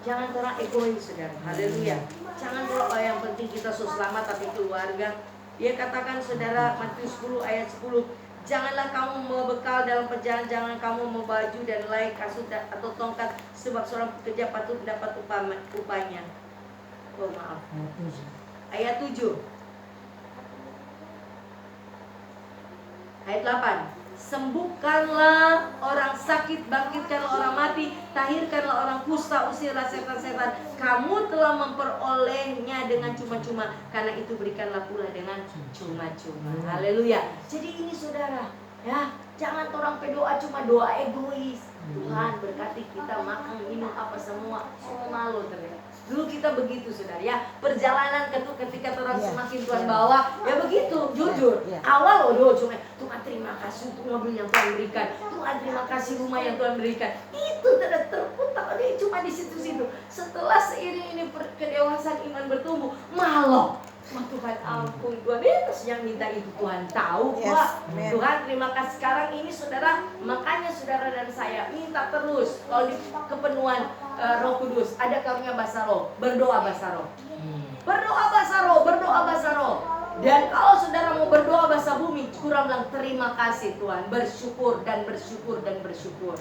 Speaker 2: Jangan orang egois, saudara. Haleluya. Jangan kalau yang penting kita selamat tapi keluarga. Dia katakan saudara, Matius 10 ayat 10, janganlah kamu membawa bekal dalam perjalanan, jangan kamu membawa baju dan helai, kasut atau tongkat, sebab seorang pekerja patut dapat upahnya. Oh maaf. Ayat 7. Ayat 8. Sembuhkanlah orang sakit, bangkitkanlah orang mati, tahirkanlah orang kusta, usirlah setan-setan. Kamu telah memperolehnya dengan cuma-cuma, karena itu berikanlah pula dengan cuma-cuma. Haleluya. Jadi ini saudara, ya, jangan orang berdoa cuma doa egois. Tuhan berkati kita makan, minum apa semua malu ternyata. Dulu kita begitu saudara ya, perjalanan ketika orang semakin Tuhan bawa, ya begitu, jujur. Awal cuma Tuhan terima kasih untuk mobil yang Tuhan berikan, Tuhan terima kasih rumah yang Tuhan berikan. Itu tidak terputar dia cuma di situ-situ. Setelah seiring ini kedewasaan iman bertumbuh, malu. Tuhan ampun Tuhan, itu yang minta itu Tuhan tahu Pak. Tuhan terima kasih. Sekarang ini saudara, makanya saudara dan saya minta terus kalau di kepenuhan Roh Kudus ada karunia bahasa roh, berdoa bahasa roh, berdoa bahasa roh. Dan kalau saudara mau berdoa bahasa bumi, kurang bilang terima kasih Tuhan, bersyukur dan bersyukur dan bersyukur.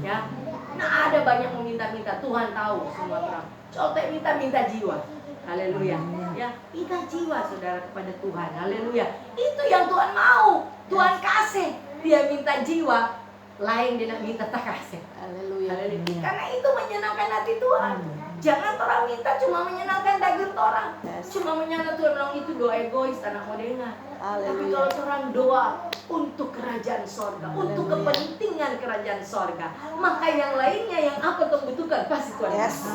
Speaker 2: Ya, nah ada banyak meminta-minta, Tuhan tahu semua orang. Coba minta jiwa. Haleluya. Ya, minta jiwa saudara kepada Tuhan. Haleluya. Itu yang Tuhan mau. Tuhan kasih. Dia minta jiwa, lain dia nak minta tak kasih. Haleluya. Karena itu menyenangkan hati Tuhan. Jangan orang minta cuma menyenangkan daging orang. Cuma menyenangkan Tuhan bilang itu doa egois, anak mau dengar. Tapi kalau orang doa untuk kerajaan sorga, untuk kepentingan kerajaan sorga, maka yang lainnya yang apa Tuhan butuhkan pasti Tuhan kasih.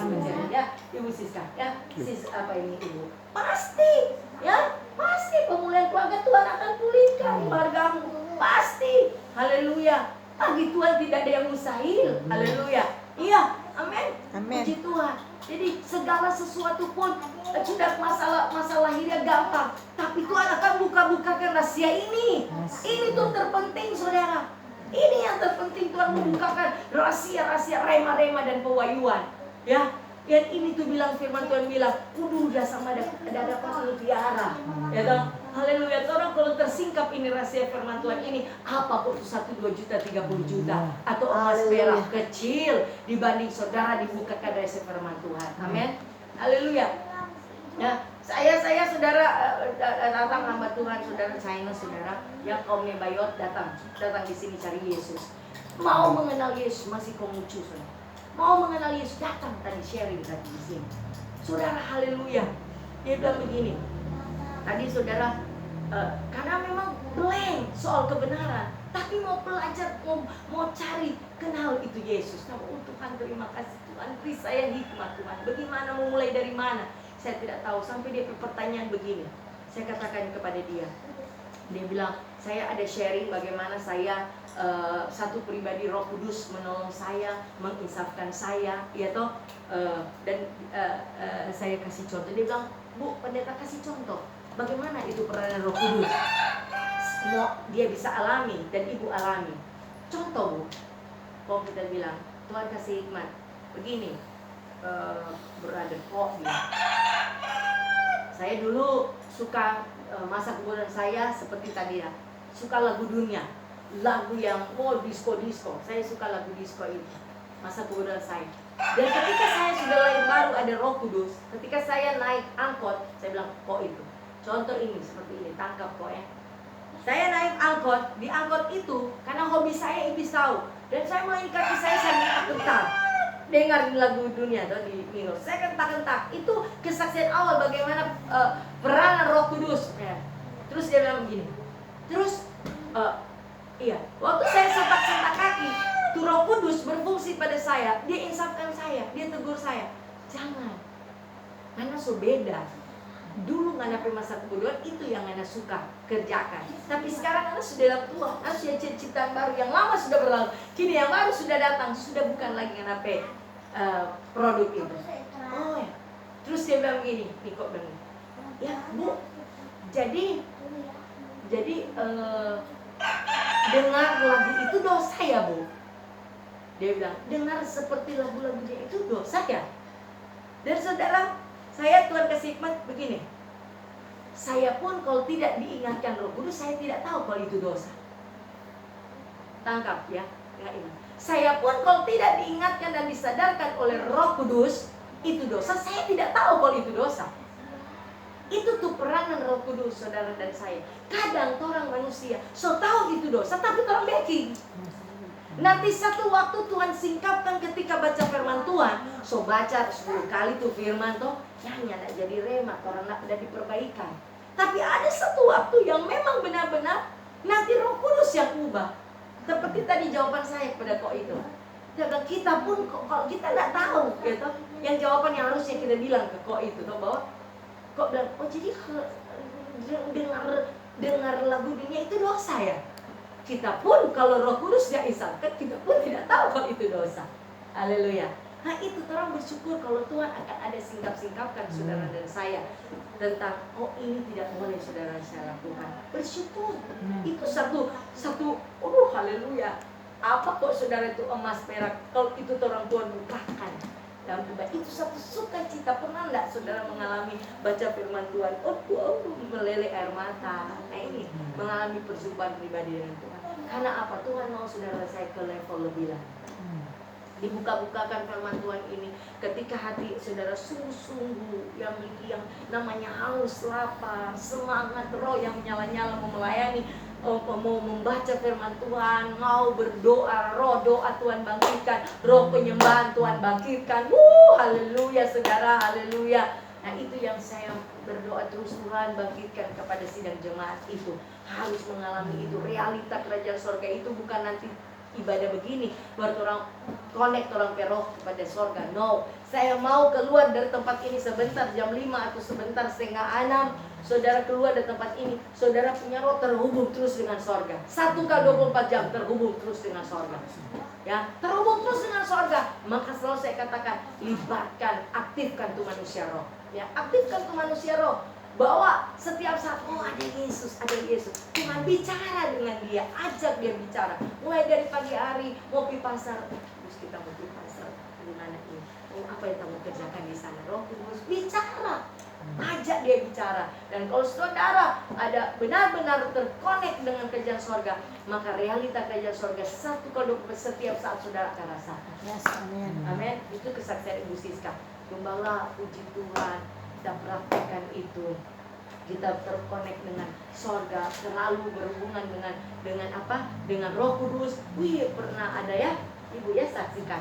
Speaker 2: Ya, Ibu Siska, ya, sis apa ini Ibu? Pasti, ya, pasti pemulihan keluarga Tuhan akan pulihkan keluargamu, pasti. Haleluya. Bagi Tuhan tidak ada yang mustahil. Haleluya. Iya, amin.
Speaker 3: Amin.
Speaker 2: Puji Tuhan. Jadi segala sesuatu pun sudah masalah lahirnya gampang, tapi Tuhan akan buka-bukakan rahasia ini. Ini tuh terpenting, saudara. Ini yang terpenting, Tuhan membukakan rahasia-rahasia rema-rema dan pewahyuan. Ya, yang ini tuh bilang firman Tuhan bilang, udah sama ada dapat mutiara. Ya toh? Haleluya. Orang kalau tersingkap ini rahasia firman Tuhan ini, apa kok 1, 2 juta, 30 juta atau emas perak kecil dibanding saudara dibukakan rahasia firman Tuhan. Amin. Haleluya. Ya, saya saudara datang hamba Tuhan, saudara China, saudara yang kaum Nebayot datang di sini cari Yesus. Mau mengenal Yesus, masih Konghucu, saudara. Mau mengenal Yesus, datang tadi sharing tadi di sini. Saudara, haleluya. Dia bilang begini. Tadi saudara, karena memang blank soal kebenaran, tapi mau belajar, mau cari kenal itu Yesus. Oh Tuhan, terima kasih Tuhan, beri saya hikmat Tuhan. Bagaimana memulai dari mana? Saya tidak tahu. Sampai dia pertanyaan begini. Saya katakan kepada dia. Dia bilang, saya ada sharing bagaimana saya satu pribadi Roh Kudus menolong saya, menginsafkan saya, ya toh. Dan saya kasih contoh. Dia bilang, Bu, pendeta kasih contoh. Bagaimana itu peranan Roh Kudus? Semua dia bisa alami dan ibu alami. Contoh, Bu. Kalau kita bilang, Tuhan kasih hikmat. Begini, berada kok dia. Saya dulu suka masa kemudian saya seperti tadi ya, suka lagu dunia, lagu yang disco. Saya suka lagu disco itu masa kemudian saya. Dan ketika saya sudah lahir baru ada Roh Kudus, ketika saya naik angkot, saya bilang kok itu. Contoh ini seperti ini, tangkap kok ya. Saya naik angkot, di angkot itu karena hobi saya iblis tahu, dan saya main kaki saya kentak-kentak. Dengar lagu dunia tuh di Milo, saya kentak-kentak. Itu kesaksian awal bagaimana peranan Roh Kudus. Ya. Terus dia bilang begini. Terus iya, waktu saya sentak-sentak kaki, tuh Roh Kudus berfungsi pada saya. Dia insafkan saya, dia tegur saya. Jangan, karena so beda. Dulu ngana masa kemudian itu yang ngana suka kerjakan. Tapi sekarang ngana sudah dalam tua, ngana sudah ciptaan baru, yang lama sudah berlalu. Kini yang baru sudah datang, sudah bukan lagi ngana produk itu. Oh ya. Terus dia bilang begini, nih kok bilang, ya Bu, jadi dengar lagu itu dosa ya Bu? Dia bilang, dengar seperti lagu-lagunya itu dosa ya? Dan saudara, saya Tuhan kasih hikmat begini. Saya pun kalau tidak diingatkan Roh Kudus, saya tidak tahu kalau itu dosa. Tangkap ya, ini. Saya pun kalau tidak diingatkan dan disadarkan oleh Roh Kudus, itu dosa, saya tidak tahu kalau itu dosa. Itu tuh peranan Roh Kudus, saudara dan saya. Kadang orang manusia so tahu itu dosa, tapi orang backing. Nanti satu waktu Tuhan singkapkan ketika baca firman Tuhan, so baca 10 kali tuh firman tuh, nyanyi nak jadi rema, orang nak udah diperbaikan. Tapi ada satu waktu yang memang benar-benar nanti Roh Kudus yang ubah. Seperti tadi jawaban saya kepada kok itu. Dan kita pun kalau kita tidak tahu, gitu, yang jawaban yang harusnya kita bilang ke kok itu, tuh bahwa kok bilang, oh jadi dengar lagu dunia itu dosa ya? Kita pun kalau Roh Kudus tidak isapkan, kita pun tidak tahu kalau itu dosa. Haleluya. Nah itu orang bersyukur kalau Tuhan akan ada singkap-singkapkan saudara dan saya tentang ini tidak boleh saudara saya lakukan. Bersyukur. Itu satu haleluya. Apa kok saudara itu emas perak, kalau itu orang Tuhan bukakan dalam pribadi, itu satu sukacita. Pernah enggak saudara mengalami baca firman Tuhan, meleleh air mata. Nah ini mengalami perjumpaan pribadi dengan Tuhan. Karena apa? Tuhan mau saudara saya ke level lebih lagi. Dibuka-bukakan firman Tuhan ini ketika hati saudara sungguh-sungguh yang memiliki yang namanya haus, lapar, semangat roh yang menyala-nyala mau melayani, mau membaca firman Tuhan, mau berdoa, roh doa Tuhan bangkitkan, roh penyembahan Tuhan bangkitkan. Haleluya saudara, haleluya. Nah itu yang saya berdoa terus, Tuhan bangkitkan kepada sidang jemaat itu. Harus mengalami itu, realita kerajaan sorga itu bukan nanti ibadah begini buat orang connect orang ke roh kepada sorga. No, saya mau keluar dari tempat ini sebentar jam 5 atau sebentar setengah 6 saudara keluar dari tempat ini, saudara punya roh terhubung terus dengan sorga. 1x24 jam terhubung terus dengan sorga. Ya, terhubung terus dengan sorga. Maka selalu saya katakan, libatkan, aktifkan tuh manusia roh. Ya, aktifkan tuh manusia roh. Bahwa setiap saat, oh ada Yesus, ada Yesus. Tuhan bicara dengan dia, ajak dia bicara. Mulai dari pagi hari, mau pergi pasar. Terus kita mau pergi pasar, gimana ini? Oh, apa yang kamu kerjakan di sana? Roh Kudus bicara. Ajak dia bicara. Dan kalau saudara ada benar-benar terkonek dengan kerjaan sorga, maka realita kerjaan sorga 1x24 setiap saat saudara akan rasakan.
Speaker 1: Yes, amin.
Speaker 2: Amin. Itu kesaksian Ibu Siska. Gembala, puji Tuhan, kita praktekkan itu. Kita terkonek dengan sorga, selalu berhubungan dengan apa? Dengan Roh Kudus. Wih, pernah ada ya, Ibu ya saksikan.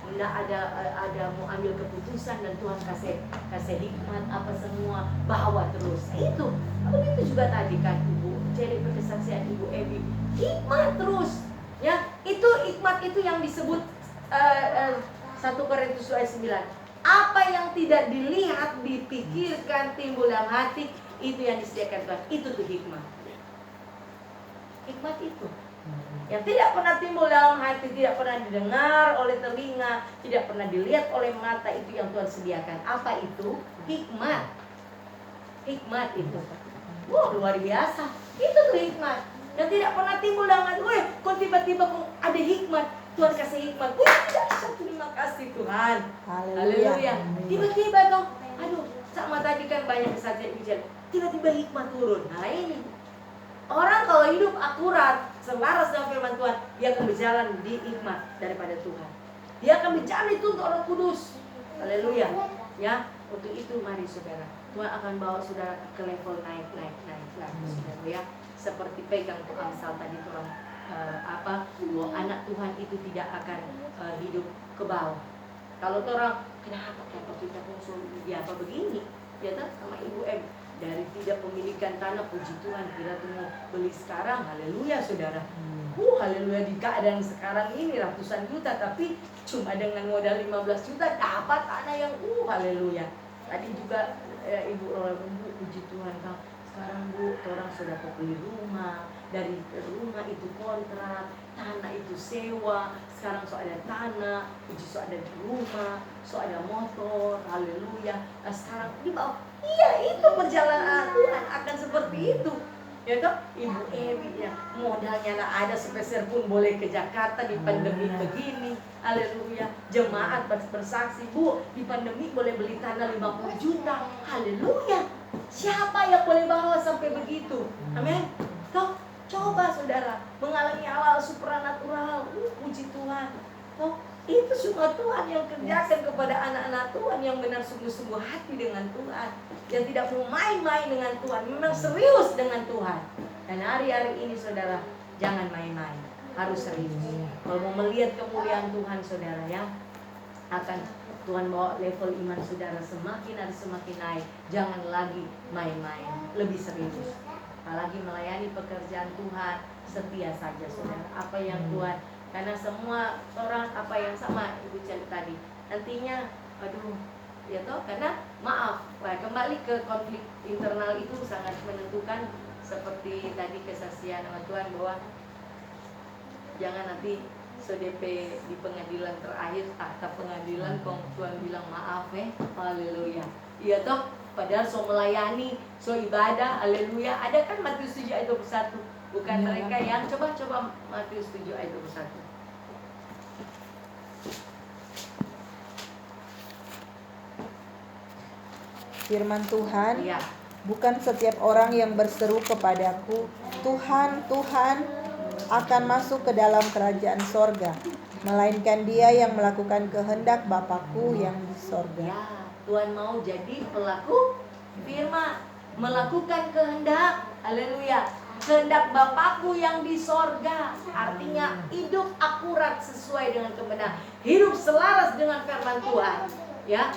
Speaker 2: Nggak ada mau ambil keputusan dan Tuhan kasih hikmat apa semua, bawa terus. Itu begitu juga tadi kan Ibu jadi kesaksian Ibu Ebi, hikmat terus ya. Itu hikmat itu yang disebut 1 Korintus ayat 9. Apa yang tidak dilihat, dipikirkan, timbul dalam hati, itu yang disediakan Tuhan. Itu tuh hikmat. Hikmat itu yang tidak pernah timbul dalam hati, tidak pernah didengar oleh telinga, tidak pernah dilihat oleh mata, itu yang Tuhan sediakan. Apa itu? Hikmat. Hikmat itu. Wow, luar biasa. Itu tuh hikmat. Yang tidak pernah timbul dalam hati. Wih, kok tiba-tiba kok ada hikmat? Tuhan kasih hikmat. Wih, dahsyat, terima kasih Tuhan. Haleluya. Tiba-tiba dong, aduh, sama tadi kan banyak kesaksian bicara. Tiba-tiba hikmat turun. Nah ini, orang kalau hidup akurat, selaras dengan firman Tuhan, dia akan berjalan di hikmat daripada Tuhan. Dia akan berjalan itu untuk Roh Kudus. Haleluya. Ya, untuk itu mari saudara, Tuhan akan bawa saudara ke level naik lagi saudara ya. Seperti pegang tuh Amsal tadi tuh bahwa anak Tuhan itu tidak akan hidup ke bawah. Kalau orang kenapa kita apa begini? Ya kan sama Ibu M. Dari tidak pemilikan tanah, puji Tuhan, kita tuh mau beli sekarang, haleluya saudara. Haleluya, di keadaan sekarang ini ratusan juta, tapi cuma dengan modal 15 juta dapat tanah yang haleluya. Tadi juga Ibu puji Tuhan, Kang. Sekarang Bu, orang sudah beli rumah, dari rumah itu kontrak, tanah itu sewa, sekarang so ada tanah, puji so ada rumah, so ada motor, haleluya. Nah, sekarang di bawah, iya itu perjalanan Tuhan akan seperti itu. Ya toh, Ibu Ewi ya, modalnya nggak ada sepeser pun boleh ke Jakarta di pandemi begini, haleluya. Jemaat bersaksi, Bu, di pandemi boleh beli tanah 50 juta, haleluya. Siapa yang boleh bawa sampai begitu? Amin. Toh, coba saudara mengalami hal-hal supranatural, puji Tuhan. Toh, itu semua Tuhan yang kerjakan kepada anak-anak Tuhan yang benar sungguh-sungguh hati dengan Tuhan, yang tidak mau main-main dengan Tuhan, memang serius dengan Tuhan. Dan hari-hari ini saudara, jangan main-main, harus serius. Kalau mau melihat kemuliaan Tuhan saudara ya, akan Tuhan bawa level iman saudara semakin hari semakin naik. Jangan lagi main-main, lebih serius. Apalagi melayani pekerjaan Tuhan, setia saja saudara. Apa yang Tuhan, karena semua orang apa yang sama Ibu cerita tadi, nantinya aduh ya toh, karena maaf, kembali ke konflik internal itu sangat menentukan. Seperti tadi kesaksian sama Tuhan bahwa jangan nanti SDP di pengadilan terakhir, tahta pengadilan kong Tuhan bilang maaf haleluya. Iya toh, padahal so melayani, so ibadah, haleluya. Ada kan Matius 7 ayat 21. Bukan mereka yang coba Matius 7 ayat 21.
Speaker 3: Firman Tuhan,
Speaker 2: Ya.
Speaker 3: bukan setiap orang yang berseru kepadaku, Tuhan, Tuhan, akan masuk ke dalam kerajaan sorga, melainkan dia yang melakukan kehendak Bapakku yang di sorga.
Speaker 2: Ya, Tuhan mau jadi pelaku firman, melakukan kehendak, haleluya, kehendak Bapakku yang di sorga. Artinya hidup akurat sesuai dengan kebenaran, hidup selaras dengan firman Tuhan. Ya,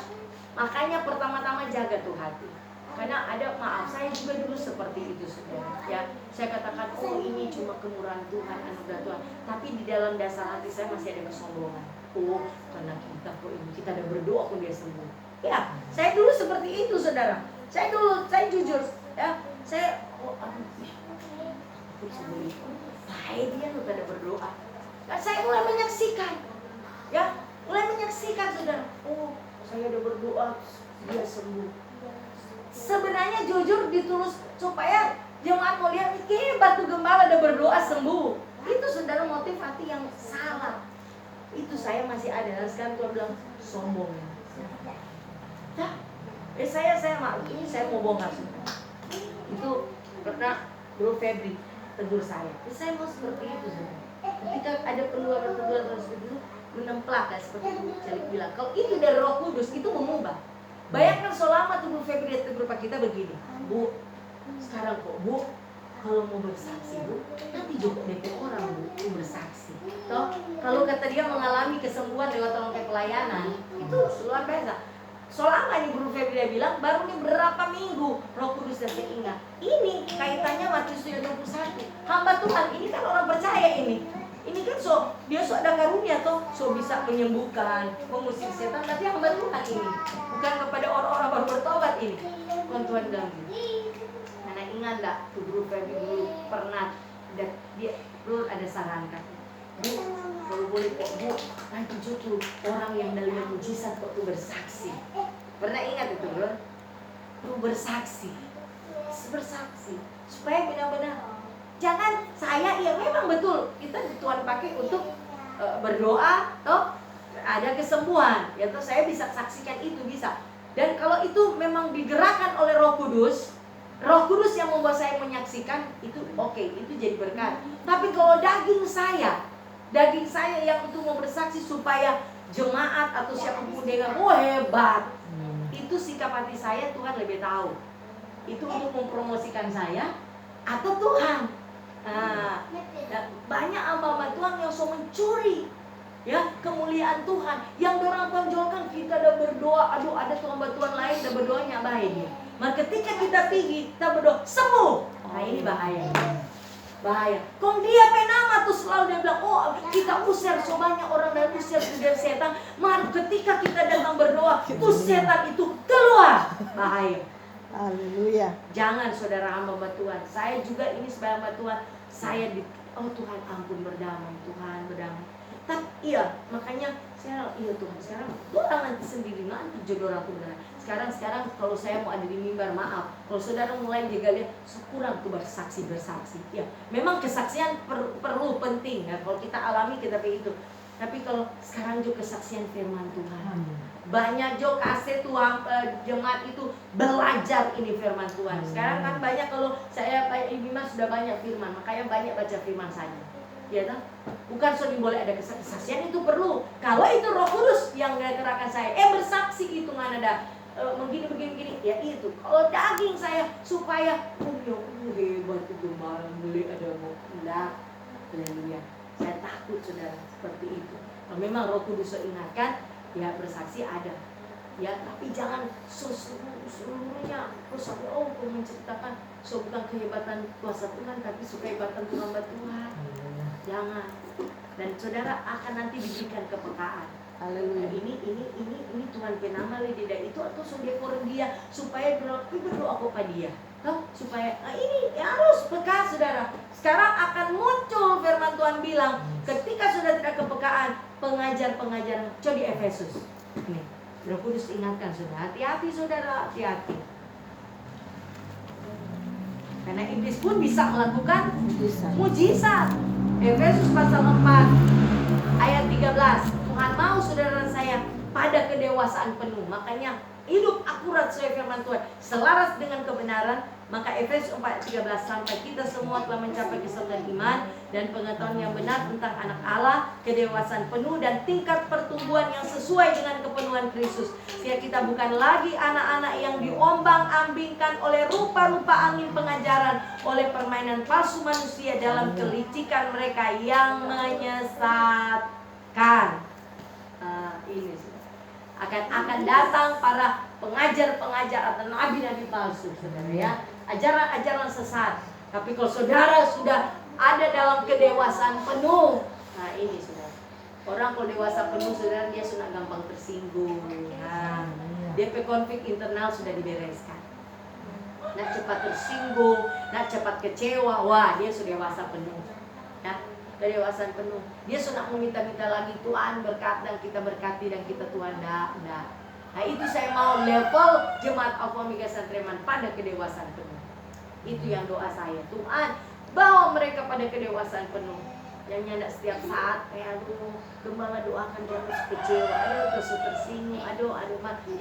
Speaker 2: makanya pertama-tama jaga tuh hati. Karena ada, maaf, saya juga dulu seperti itu saudara. Ya, saya katakan, oh ini cuma kemurahan Tuhan, anugerah Tuhan. Tapi di dalam dasar hati saya masih ada kesombongan. Oh, karena kita udah berdoa pun dia sembuh. Ya, saya dulu seperti itu saudara. Saya jujur, ya saya saya dia lu pada berdoa. Nah, saya mulai menyaksikan, ya mulai menyaksikan saudara. Oh, saya udah berdoa, dia sembuh. Sebenarnya jujur ditulus supaya jemaat mau lihat, hebat tuh gembala ada berdoa sembuh. Itu saudara motif hati yang salah. Itu saya masih ada. Dan sekarang Tuhan bilang sombong. Nah, saya ini saya mau bongkar. Itu pernah Bro Febri tegur saya. Saya mau seperti itu saudara. Ketika ada perluan seperti itu, menemplak seperti Bu Celik bilang. Kalau itu dari Roh Kudus itu mengubah. Bayangkan selama tuh Bu Febri tegur Pak kita begini, Bu, sekarang kok Bu kalau mau bersaksi Bu, nanti juga DP orang Bu bersaksi. Toh, kalau kata dia mengalami kesembuhan lewat rangkaian pelayanan, itu luar biasa. Selama ini Guru Febri dia bilang, baru nih berapa minggu Roh Kudus dan saya ingat. Ini kaitannya Matius 7:21. Hamba Tuhan, ini kan orang percaya ini. Ini kan dia ada karunia toh, bisa menyembuhkan, mengusir setan, tapi hamba Tuhan ini. Bukan kepada orang-orang baru bertobat ini. Tuhan bilang gitu. Karena ingat gak, tuh Guru Febri dulu pernah dia dulu ada sarankan. Bu, kalau boleh kok Bu, nanti justru orang yang dari mujizat kok tuh bersaksi. Pernah ingat itu Bro? Tuh bersaksi supaya benar-benar. Jangan saya, ya memang betul kita Tuhan pakai untuk berdoa, toh ada kesembuhan, ya toh saya bisa saksikan itu bisa. Dan kalau itu memang digerakkan oleh Roh Kudus yang membuat saya menyaksikan itu oke, itu jadi berkat. Tapi kalau daging saya yang untuk mau bersaksi supaya jemaat atau siapapun dengar, oh hebat, itu sikap hati saya Tuhan lebih tahu. Itu untuk mempromosikan saya atau Tuhan. Nah, banyak hamba Tuhan yang mencuri ya kemuliaan Tuhan, yang orang tonjolkan. Kita udah berdoa, aduh ada hamba Tuhan lain udah berdoanya baik. Maka ketika kita pergi, kita berdoa sembuh. Nah ini bahaya. Kong dia penama tuh selalu dia bilang, oh kita usir banyak orang dan usir dari setan. Maka ketika kita datang berdoa, setan itu keluar. Bahaya.
Speaker 3: Haleluya.
Speaker 2: Jangan saudara hamba Tuhan. Saya juga ini sebagai hamba Tuhan. Oh Tuhan ampun berdamai. Tuhan berdamai. Tapi iya, makanya saya Tuhan sekarang orang nanti sendiri nanti jodoh aku benar. Sekarang kalau saya mau ada di mimbar, maaf. Kalau saudara mulai jaga lihat, kurang tuh bersaksi. Ya, memang kesaksian perlu penting ya. Kalau kita alami kita begitu. Tapi kalau sekarang juga kesaksian firman Tuhan. Banyak juga kaset tuang jemaat itu belajar ini firman Tuhan. Sekarang kan banyak, kalau saya Ibu Mas sudah banyak firman, makanya banyak baca firman saja. Ya kan? Bukan soalnya boleh ada kesaksian, itu perlu. Kalau itu Roh Kudus yang gerakkan saya, bersaksi itu nggak ada begini, ya itu. Kalau daging saya supaya hebat itu malah beli ada mau enggak. Haleluya. Saya takut saudara seperti itu. Kalau memang Roh Kudus ingatkan, ya bersaksi ada, ya tapi jangan seluruhnya terus sampai menceritakan bukan kehebatan kuasa Tuhan, tapi kehebatan Tuhan Tuhan. Jangan. Dan saudara akan nanti diberikan kepekaan. Haleluya. Ini Tuhan penama tidak itu atau sudah dia supaya berdoa kepada dia. Supaya ini harus peka saudara. Sekarang akan muncul firman Tuhan bilang, ketika sudah tidak kepekaan, pengajar-pengajar. Coba di Efesus. Nih, Roh Kudus ingatkan saudara, hati-hati saudara, hati-hati. Karena iblis pun bisa melakukan mujizat. Efesus pasal 4 ayat 13. Tuhan mau saudara saya pada kedewasaan penuh. Makanya hidup akurat sesuai firman Tuhan, selaras dengan kebenaran. Maka Efesus 4:13, sampai kita semua telah mencapai kesatuan iman dan pengetahuan yang benar tentang anak Allah, kedewasaan penuh dan tingkat pertumbuhan yang sesuai dengan kepenuhan Kristus. Sehingga kita bukan lagi anak-anak yang diombang-ambingkan oleh rupa-rupa angin pengajaran, oleh permainan palsu manusia dalam kelicikan mereka yang menyesatkan. Ini akan datang para pengajar-pengajar atau nabi-nabi palsu, saudara ya, ajaran-ajaran sesat. Tapi kalau saudara sudah ada dalam kedewasaan penuh, nah ini saudara, orang kalau dewasa penuh saudara, dia sudah gampang tersinggung. Nah, DP konflik internal sudah dibereskan. nak cepat tersinggung, nak cepat kecewa. Wah, dia sudah dewasa penuh. Ya, kedewasaan penuh. Dia sudah meminta-minta lagi, Tuhan berkat dan kita berkati dan kita Tuhan dah. Nah, itu saya mau level jemaat Alpha Omega Santreman pada kedewasaan penuh. Itu yang doa saya. Tuhan, bawa mereka pada kedewasaan penuh. Yang nyanda setiap saat aduh, gembala doakan dia terus kecewa, aduh terus tersinggung, aduh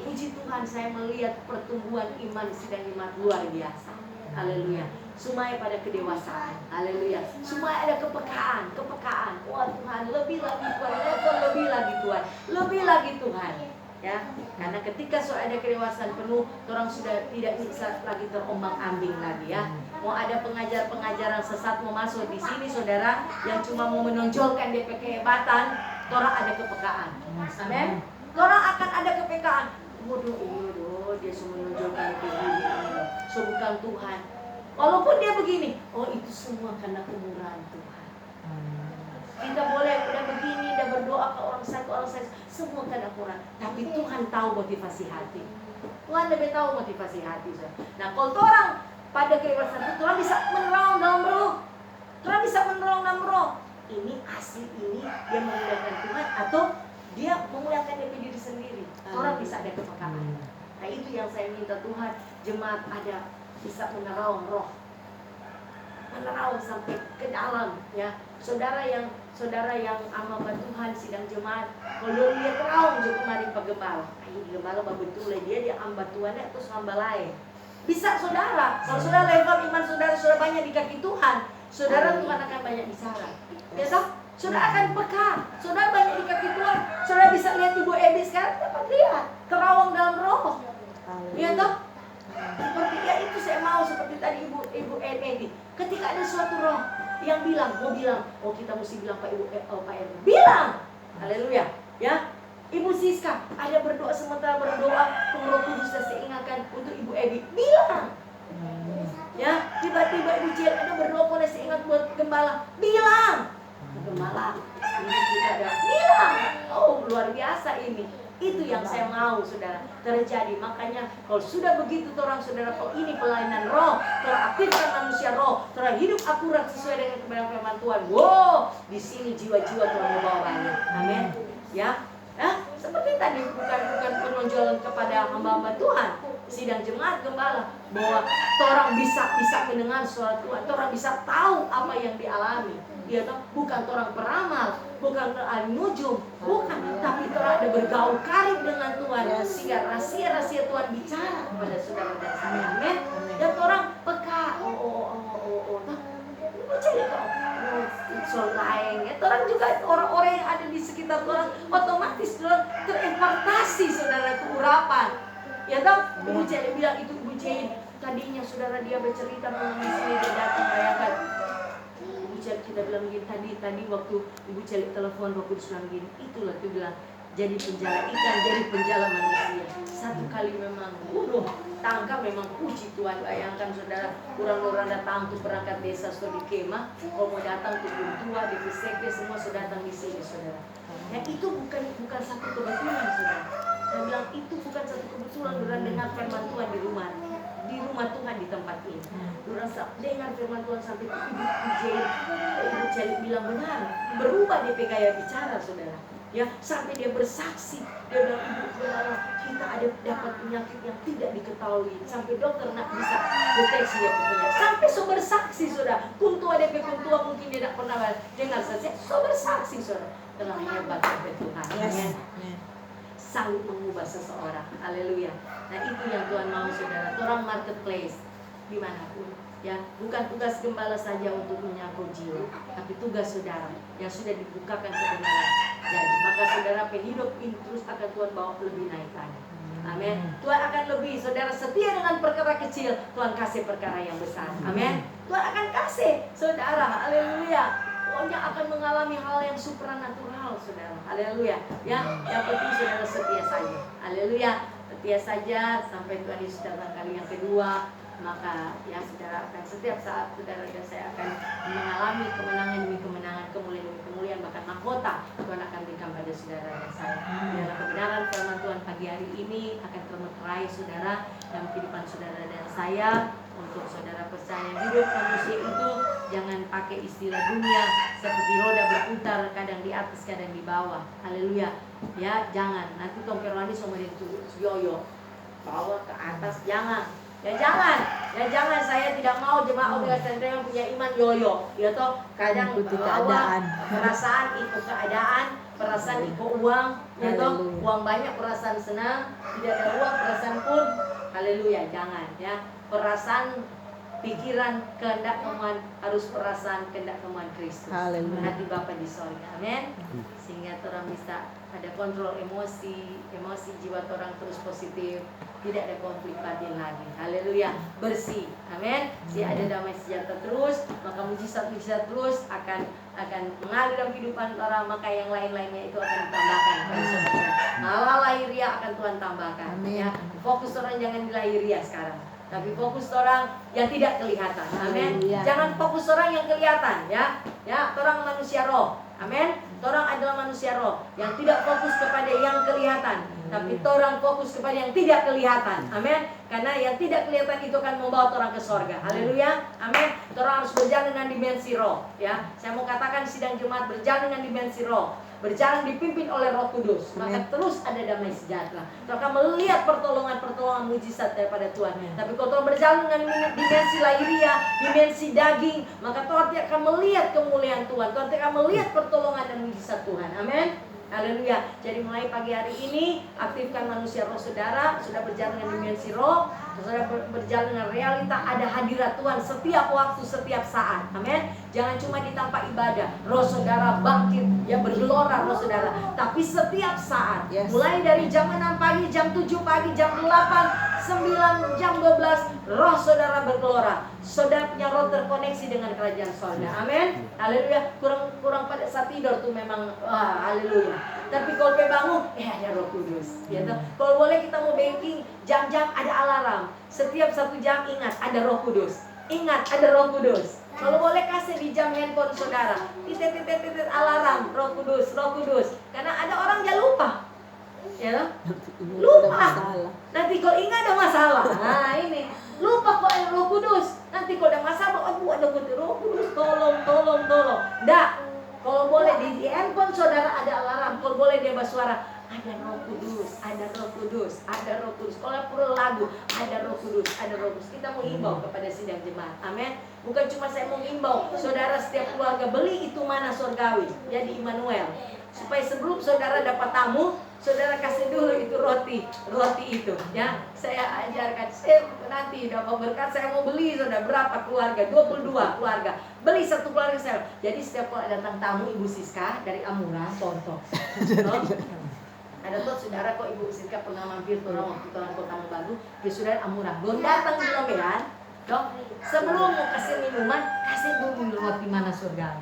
Speaker 2: puji Tuhan, saya melihat pertumbuhan iman sidang jemaat luar biasa. Haleluya. Semuanya pada kedewasaan. Haleluya. Semuanya ada kepekaan. Wah Tuhan, lebih lagi Tuhan, lebih lagi Tuhan, lebih lagi Tuhan. Ya, karena ketika sudah ada kedewasaan penuh, orang sudah tidak bisa lagi terombang-ambing lagi ya. Mau ada pengajaran sesat mau masuk di sini saudara, yang cuma mau menonjolkan dia kehebatan, orang ada kepekaan. Amin. Orang akan ada kepekaan. Waduh, dia semua menonjolkan begini. So bukan Tuhan. Walaupun dia begini, oh itu semua karena kemurahan Tuhan. Kita boleh udah begini, udah berdoa ke orang satu, semua karena Quran. Tapi Tuhan tahu motivasi hati. Tuhan lebih tahu motivasi hati. Nah, kalau orang pada kedewasaan itu, Tuhan bisa menerang dalam roh. Ini asli ini dia memuliakan Tuhan atau dia memuliakan diri sendiri. Orang bisa ada kepekaan. Nah, itu yang saya minta Tuhan, jemaat ada bisa menerang roh. Menerang sampai ke dalam ya. Saudara yang amal Tuhan sidang jemaat, kalau dia tahu juga kemarin Pak Gembala, Gembala betul dia ambat Tuhannya terus ngambalai. Bisa saudara, kalau sudah level iman saudara sudah banyak di kaki Tuhan, saudara Tuhan akan banyak bicara. Ya toh? Saudara akan peka, saudara banyak di kaki Tuhan, saudara bisa lihat Ibu Ebi sekarang dapat lihat kerawang dalam roh. Ya toh? Seperti ya itu saya mau seperti tadi Ibu Ebi. Ketika ada suatu roh yang mau bilang, oh kita mesti bilang Pak Erna. Bilang, haleluya, ya. Ibu Siska ada berdoa sementara berdoa, Roh Kudus saya ingatkan untuk Ibu Ebi. Bilang, ya. Tiba-tiba Ibu Ciel ada berdoa pada saya ingat buat Gembala. Bilang, Gembala, ini kita ada. Bilang, oh luar biasa ini. Itu yang saya mau saudara terjadi. Makanya kalau sudah begitu orang saudara, kalau ini pelayanan roh, teraktifkan manusia roh, hidup akurat sesuai dengan kebenaran firman Tuhan. Wow, di sini jiwa-jiwa Tuhan membawa banyak. Amin. Ya, seperti tadi bukan penonjolan kepada hamba-hamba Tuhan, sidang jemaat gembala, bahwa orang bisa mendengar suara Tuhan, orang bisa tahu apa yang dialami. Ya toh, bukan orang peramal, bukan ahli nujum, bukan, tapi orang ada bergaul karib dengan Tuhan, sehingga rahasia-rahasia Tuhan bicara kepada saudara dan saya. Amin. Dan orang peka, lain, orang juga orang-orang yang ada di sekitar orang otomatis terimpartasi saudara keurapan. Ya toh, Ibu Celi bilang itu Ibu Celi tadinya saudara dia bercerita mengenai sini dia datang merayakan. Kita bilang begini tadi waktu Ibu Celi telepon Roh Kudus bilang begini, itulah dia bilang jadi penjala ikan, jadi penjala manusia. Satu kali memang tangkap memang puji Tuhan. Bayangkan saudara, orang-orang datang untuk berangkat desa sudah di kemah, kalau mau datang ke tua, di Fiseke, semua sudah datang di sini saudara. Nah itu bukan satu kebetulan saudara. Saya bilang itu bukan satu kebetulan orang dengar firman Tuhan di rumah Tuhan di tempat ini. Orang dengar firman Tuhan sampai Ibu Celi bilang benar, berubah dia gaya bicara saudara. Ya, sampai dia bersaksi, dia bilang Ibu kita ada dapat penyakit yang tidak diketahui, sampai dokter nak bisa deteksi dia penyakit. Sampai so bersaksi saudara. Kuntua mungkin dia tidak pernah dengar saja, so bersaksi saudara. Telah hebat Tuhan. Yes. Sanggup mengubah seseorang. Haleluya. Nah itu yang Tuhan mau saudara. Orang marketplace dimanapun. Ya, bukan tugas gembala saja untuk menyangkut jiwa, tapi tugas saudara yang sudah dibukakan kebenaran. Jadi, maka saudara hidup ini terus akan Tuhan bawa lebih naik lagi. Amin. Tuhan akan lebih, saudara setia dengan perkara kecil, Tuhan kasih perkara yang besar. Amin. Tuhan akan kasih, saudara. Haleluya. Pokoknya akan mengalami hal yang supranatural, saudara. Haleluya. Ya, yang penting saudara setia saja. Haleluya. Setia saja sampai Tuhan Yesus datang kali yang kedua. Maka ya saudara akan setiap saat saudara dan saya akan mengalami kemenangan demi kemenangan, kemuliaan demi kemuliaan, bahkan mahkota Tuhan akan berikan pada saudara dan saya. Dalam kebenaran firman Tuhan pagi hari ini akan termeterai saudara dalam kehidupan saudara dan saya. Untuk saudara percaya hidup manusia itu jangan pakai istilah dunia seperti roda berputar, kadang di atas kadang di bawah. Haleluya. Ya, jangan. Nanti tomperwani sama itu yoyo bawah ke atas, jangan. Ya jangan saya tidak mau jemaah organisasi yang punya iman yoyo. Ya toh kadang
Speaker 3: Ikuti
Speaker 2: bawah,
Speaker 3: keadaan.
Speaker 2: perasaan ikut keadaan, perasaan ikut uang, ya toh uang banyak perasaan senang, tidak ada uang perasaan pun haleluya, jangan ya. Perasaan, pikiran, kehendak Tuhan harus perasaan kehendak Tuhan Kristus.
Speaker 3: Haleluya.
Speaker 2: Hati Bapa di sorga. Amin. Sehingga orang bisa ada kontrol emosi jiwa orang terus positif, tidak ada konflik batin lagi. Haleluya. Bersih. Amin. Dia ada damai sejahtera terus, maka mujizat-mujizat terus akan mengalir dalam kehidupan orang, maka yang lain-lainnya itu akan ditambahkan. Hal lahiriah akan Tuhan tambahkan.
Speaker 3: Amin.
Speaker 2: Ya. Fokus orang jangan di lahiriah sekarang, tapi fokus orang yang tidak kelihatan. Amin. Jangan fokus orang yang kelihatan, ya. Ya, orang manusia roh. Amin. Orang adalah manusia roh yang tidak fokus kepada yang kelihatan, tapi orang fokus kepada yang tidak kelihatan. Amin. Karena yang tidak kelihatan itu akan membawa orang ke sorga. Haleluya. Amin. Orang harus berjalan dengan dimensi roh, ya. Saya mau katakan sidang jemaat berjalan dengan dimensi roh, berjalan dipimpin oleh Roh Kudus, maka terus ada damai sejahtera. Kau akan melihat pertolongan mujizat daripada Tuhan. Tapi kalau Tuhan berjalan dengan dimensi lahiriah, dimensi daging, maka Tuhan tidak akan melihat kemuliaan Tuhan. Tuhan tidak akan melihat pertolongan dan mujizat Tuhan. Amin. Haleluya. Jadi mulai pagi hari ini aktifkan manusia roh saudara, sudah berjalan dengan dimensi roh, saudara berjalan dengan realita, ada hadirat Tuhan setiap waktu, setiap saat. Amin. Jangan cuma di tempat ibadah, roh saudara bangkit, ya bergelora roh saudara, tapi setiap saat. Mulai dari jam 6 pagi, jam 7 pagi, jam 8, 9, jam 12, roh saudara bergelora. Saudara punya roh terkoneksi dengan kerajaan sorga. Amin. Haleluya. Kurang pada saat tidur tuh memang haleluya. Tapi kalau bangun, ada Roh Kudus. Ya toh. Kalau boleh kita mau banking, jam-jam ada alarm. Setiap 1 jam ingat ada Roh Kudus. Ingat ada Roh Kudus. Kalau boleh kasih di jam handphone saudara, titik alarm Roh Kudus, Roh Kudus. Karena ada orang yang lupa. Ya toh? Lupa. Nanti kalau ingat ada masalah. Nah, ini lupa kok ada Roh Kudus. Nanti kalau ada masalah, aduh ada Roh Kudus, tolong. Nggak. Kalau boleh di handphone saudara ada alarm. Kalau boleh dia bersuara, ada Roh Kudus, ada Roh Kudus, ada Roh Kudus. Kalau perlu lagu, ada Roh Kudus, ada Roh Kudus. Kita mau himbau kepada sidang jemaat. Amin. Bukan cuma saya mau himbau, saudara setiap keluarga beli itu mana surgawi, ya di Immanuel. Supaya sebelum saudara dapat tamu, saudara kasih dulu itu roti itu, ya. Saya ajarkan, saya nanti dapat berkat, saya mau beli saudara berapa keluarga, 22 keluarga, beli 1 keluarga saya. Jadi setiap kali datang tamu Ibu Siska dari Amura, contoh, ada tuh saudara kok Ibu Siska pernah mampir tuh waktu Tuhan Kota Baru, dia saudara Amura, belum datang belum ya, dok. Sebelum mau kasih minuman, kasih dulu roti mana surga.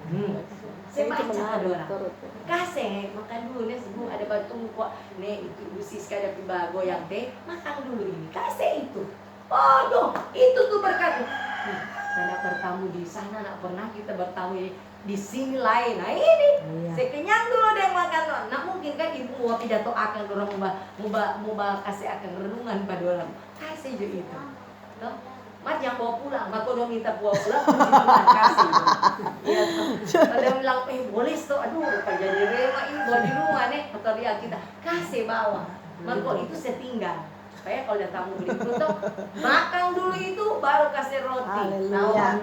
Speaker 2: Saya baca orang. Kasih makan dulu nih sebelum ada batu kok. Nih itu Ibu Siska ada piba goyang teh, makan dulu ini. Kasih itu. Oh, itu tuh berkat. Saya bertamu di sana, nak pernah kita bertamu di sini lain. Nah ini, saya kenyang dulu deh makan. Nah mungkin kan ibu mau pidato akan orang mau kasih akan renungan pada orang. Kasih juga itu. Loh. Mat yang bawa pulang, mat kalau minta bawa pulang, kasih. Ya, ada bilang, boleh tuh, aduh, lupa jadi rema ini bawa di rumah nih, atau dia kita kasih bawa. Mat kalau itu saya tinggal, supaya kalau ada tamu beli tuh, makan dulu itu, baru kasih roti, nawar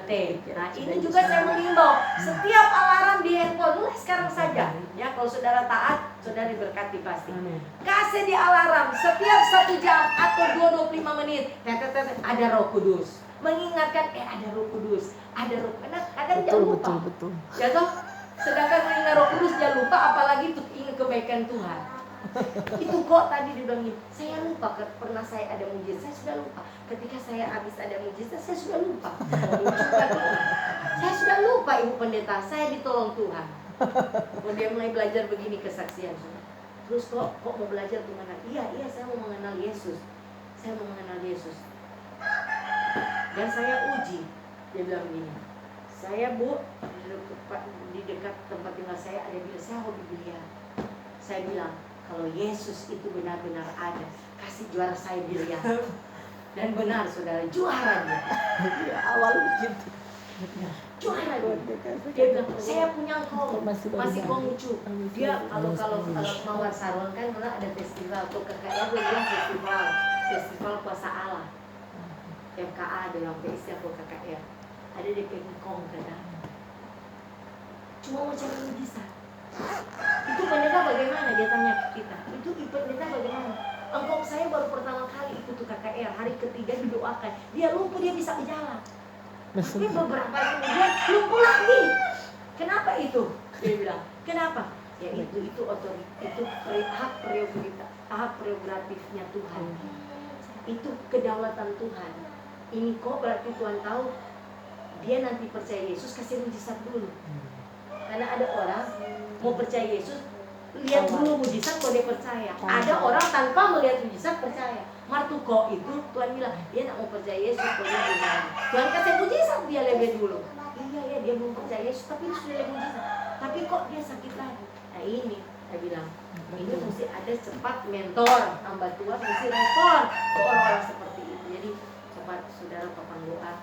Speaker 2: teh. Nah ini juga saya mengimbau, setiap alarm di handphone, mulai sekarang saja. Ya kalau saudara taat, saudara diberkati pasti. Kasih di alarm setiap 1 jam atau 25 menit. Ada Roh Kudus. Mengingatkan, ada Roh Kudus, ada Roh Kudus. Kadang jangan lupa. Betul. Ya toh, sedangkan mengingat Roh Kudus jangan lupa, apalagi untuk ingat kebaikan Tuhan. Itu kok tadi dibilang, saya lupa pernah saya ada mujizat, saya sudah lupa. Ketika saya habis ada mujizat, saya sudah lupa. Saya sudah lupa Ibu Pendeta, saya ditolong Tuhan. Kemudian mulai belajar begini kesaksian. Terus kok mau belajar mengenal? Iya, saya mau mengenal Yesus. Saya mau mengenal Yesus. Dan saya uji. Dia bilang begini, saya Bu, di dekat tempat tinggal saya ada bilang, saya hobi biliar. Saya bilang, kalau Yesus itu benar-benar ada, kasih juara saya biliar. Dan benar saudara, juara dia.
Speaker 3: Ya, awal begitu.
Speaker 2: Juara dia bilang, saya punya kong, masih kongcu. Dia kalau Mawar Sarwan kan pernah ada festival tuh KKR, gue bilang festival puasa Allah. MKA dalam PSI atau KKR. Ada DP kong kadang. Cuma mau cari mujizat. Itu pendeta bagaimana? Dia tanya ke kita. Itu pendeta bagaimana? Engkau saya baru pertama kali ikut KKR, hari ketiga didoakan. Dia lumpuh, dia bisa berjalan. Tapi beberapa hari kemudian lumpuh lagi. Kenapa itu? Dia bilang, kenapa? Ya itu hak prerogatifnya Tuhan. Itu kedaulatan Tuhan. Ini kok berarti Tuhan tahu dia nanti percaya Yesus, kasih mujizat dulu. Karena ada orang mau percaya Yesus, lihat dulu mujizat kok dia percaya. Ada orang tanpa melihat mujizat percaya. Martuko itu Tuhan bilang dia nak mau percaya Yesus kok dia bilang Tuhan kasih mujizat, dia lihat dulu. Iya dia belum percaya Yesus tapi dia sudah lihat mujizat. Tapi kok dia sakit lagi. Nah ini saya bilang ini mesti ada cepat mentor, hamba Tuhan mesti respon ke orang-orang seperti itu. Jadi cepat saudara papan doa.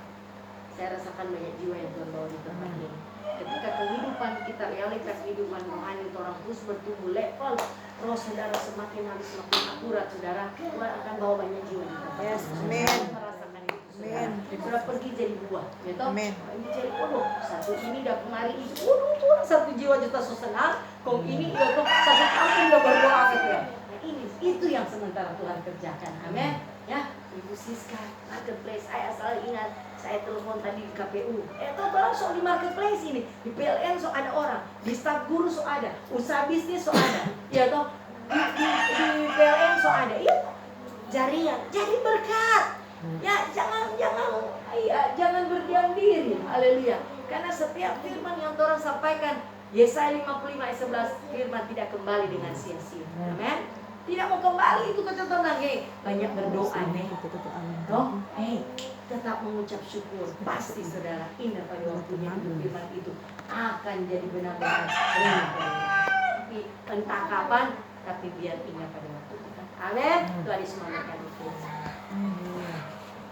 Speaker 2: Saya rasakan banyak jiwa yang Tuhan bawa di tempat ini. Ketika kehidupan kita, realitas kehidupan rohani orang terus bertumbuh, level roh saudara semakin hari semakin akurat, saudara, Tuhan akan bawa banyak jiwa di tempat.
Speaker 3: Yes,
Speaker 2: amin. Merasakan itu, saudara. Saudara pergi jadi buah, ya toh? Amin. Ini jadi satu ini dah kemari itu, Tuhan satu jiwa juta so senang, kong ini ya toh satu kampung udah berdoa gitu ya. Nah ini itu yang sementara Tuhan kerjakan, amin. Ya, Ibu Siska, marketplace, saya asal ingat. Saya telepon tadi di KPU. Orang so di marketplace ini, di PLN so ada orang, di staf guru so ada, usaha bisnis so ada, ya toh di PLN so ada. Iya, jarian, jadi berkat. Ya jangan berdiam diri. Haleluya. Karena setiap firman yang orang sampaikan, Yesaya 55 ayat 11, firman tidak kembali dengan sia-sia. Amin. Tidak mau kembali itu kecontohan lagi. Banyak berdoa nih. Toh, tetap mengucap syukur. Pasti saudara indah pada waktunya firman itu akan jadi benar-benar benar. Tapi entah kapan, tapi biar indah pada waktu kita. Amin. Tuhan Yesus memberkati.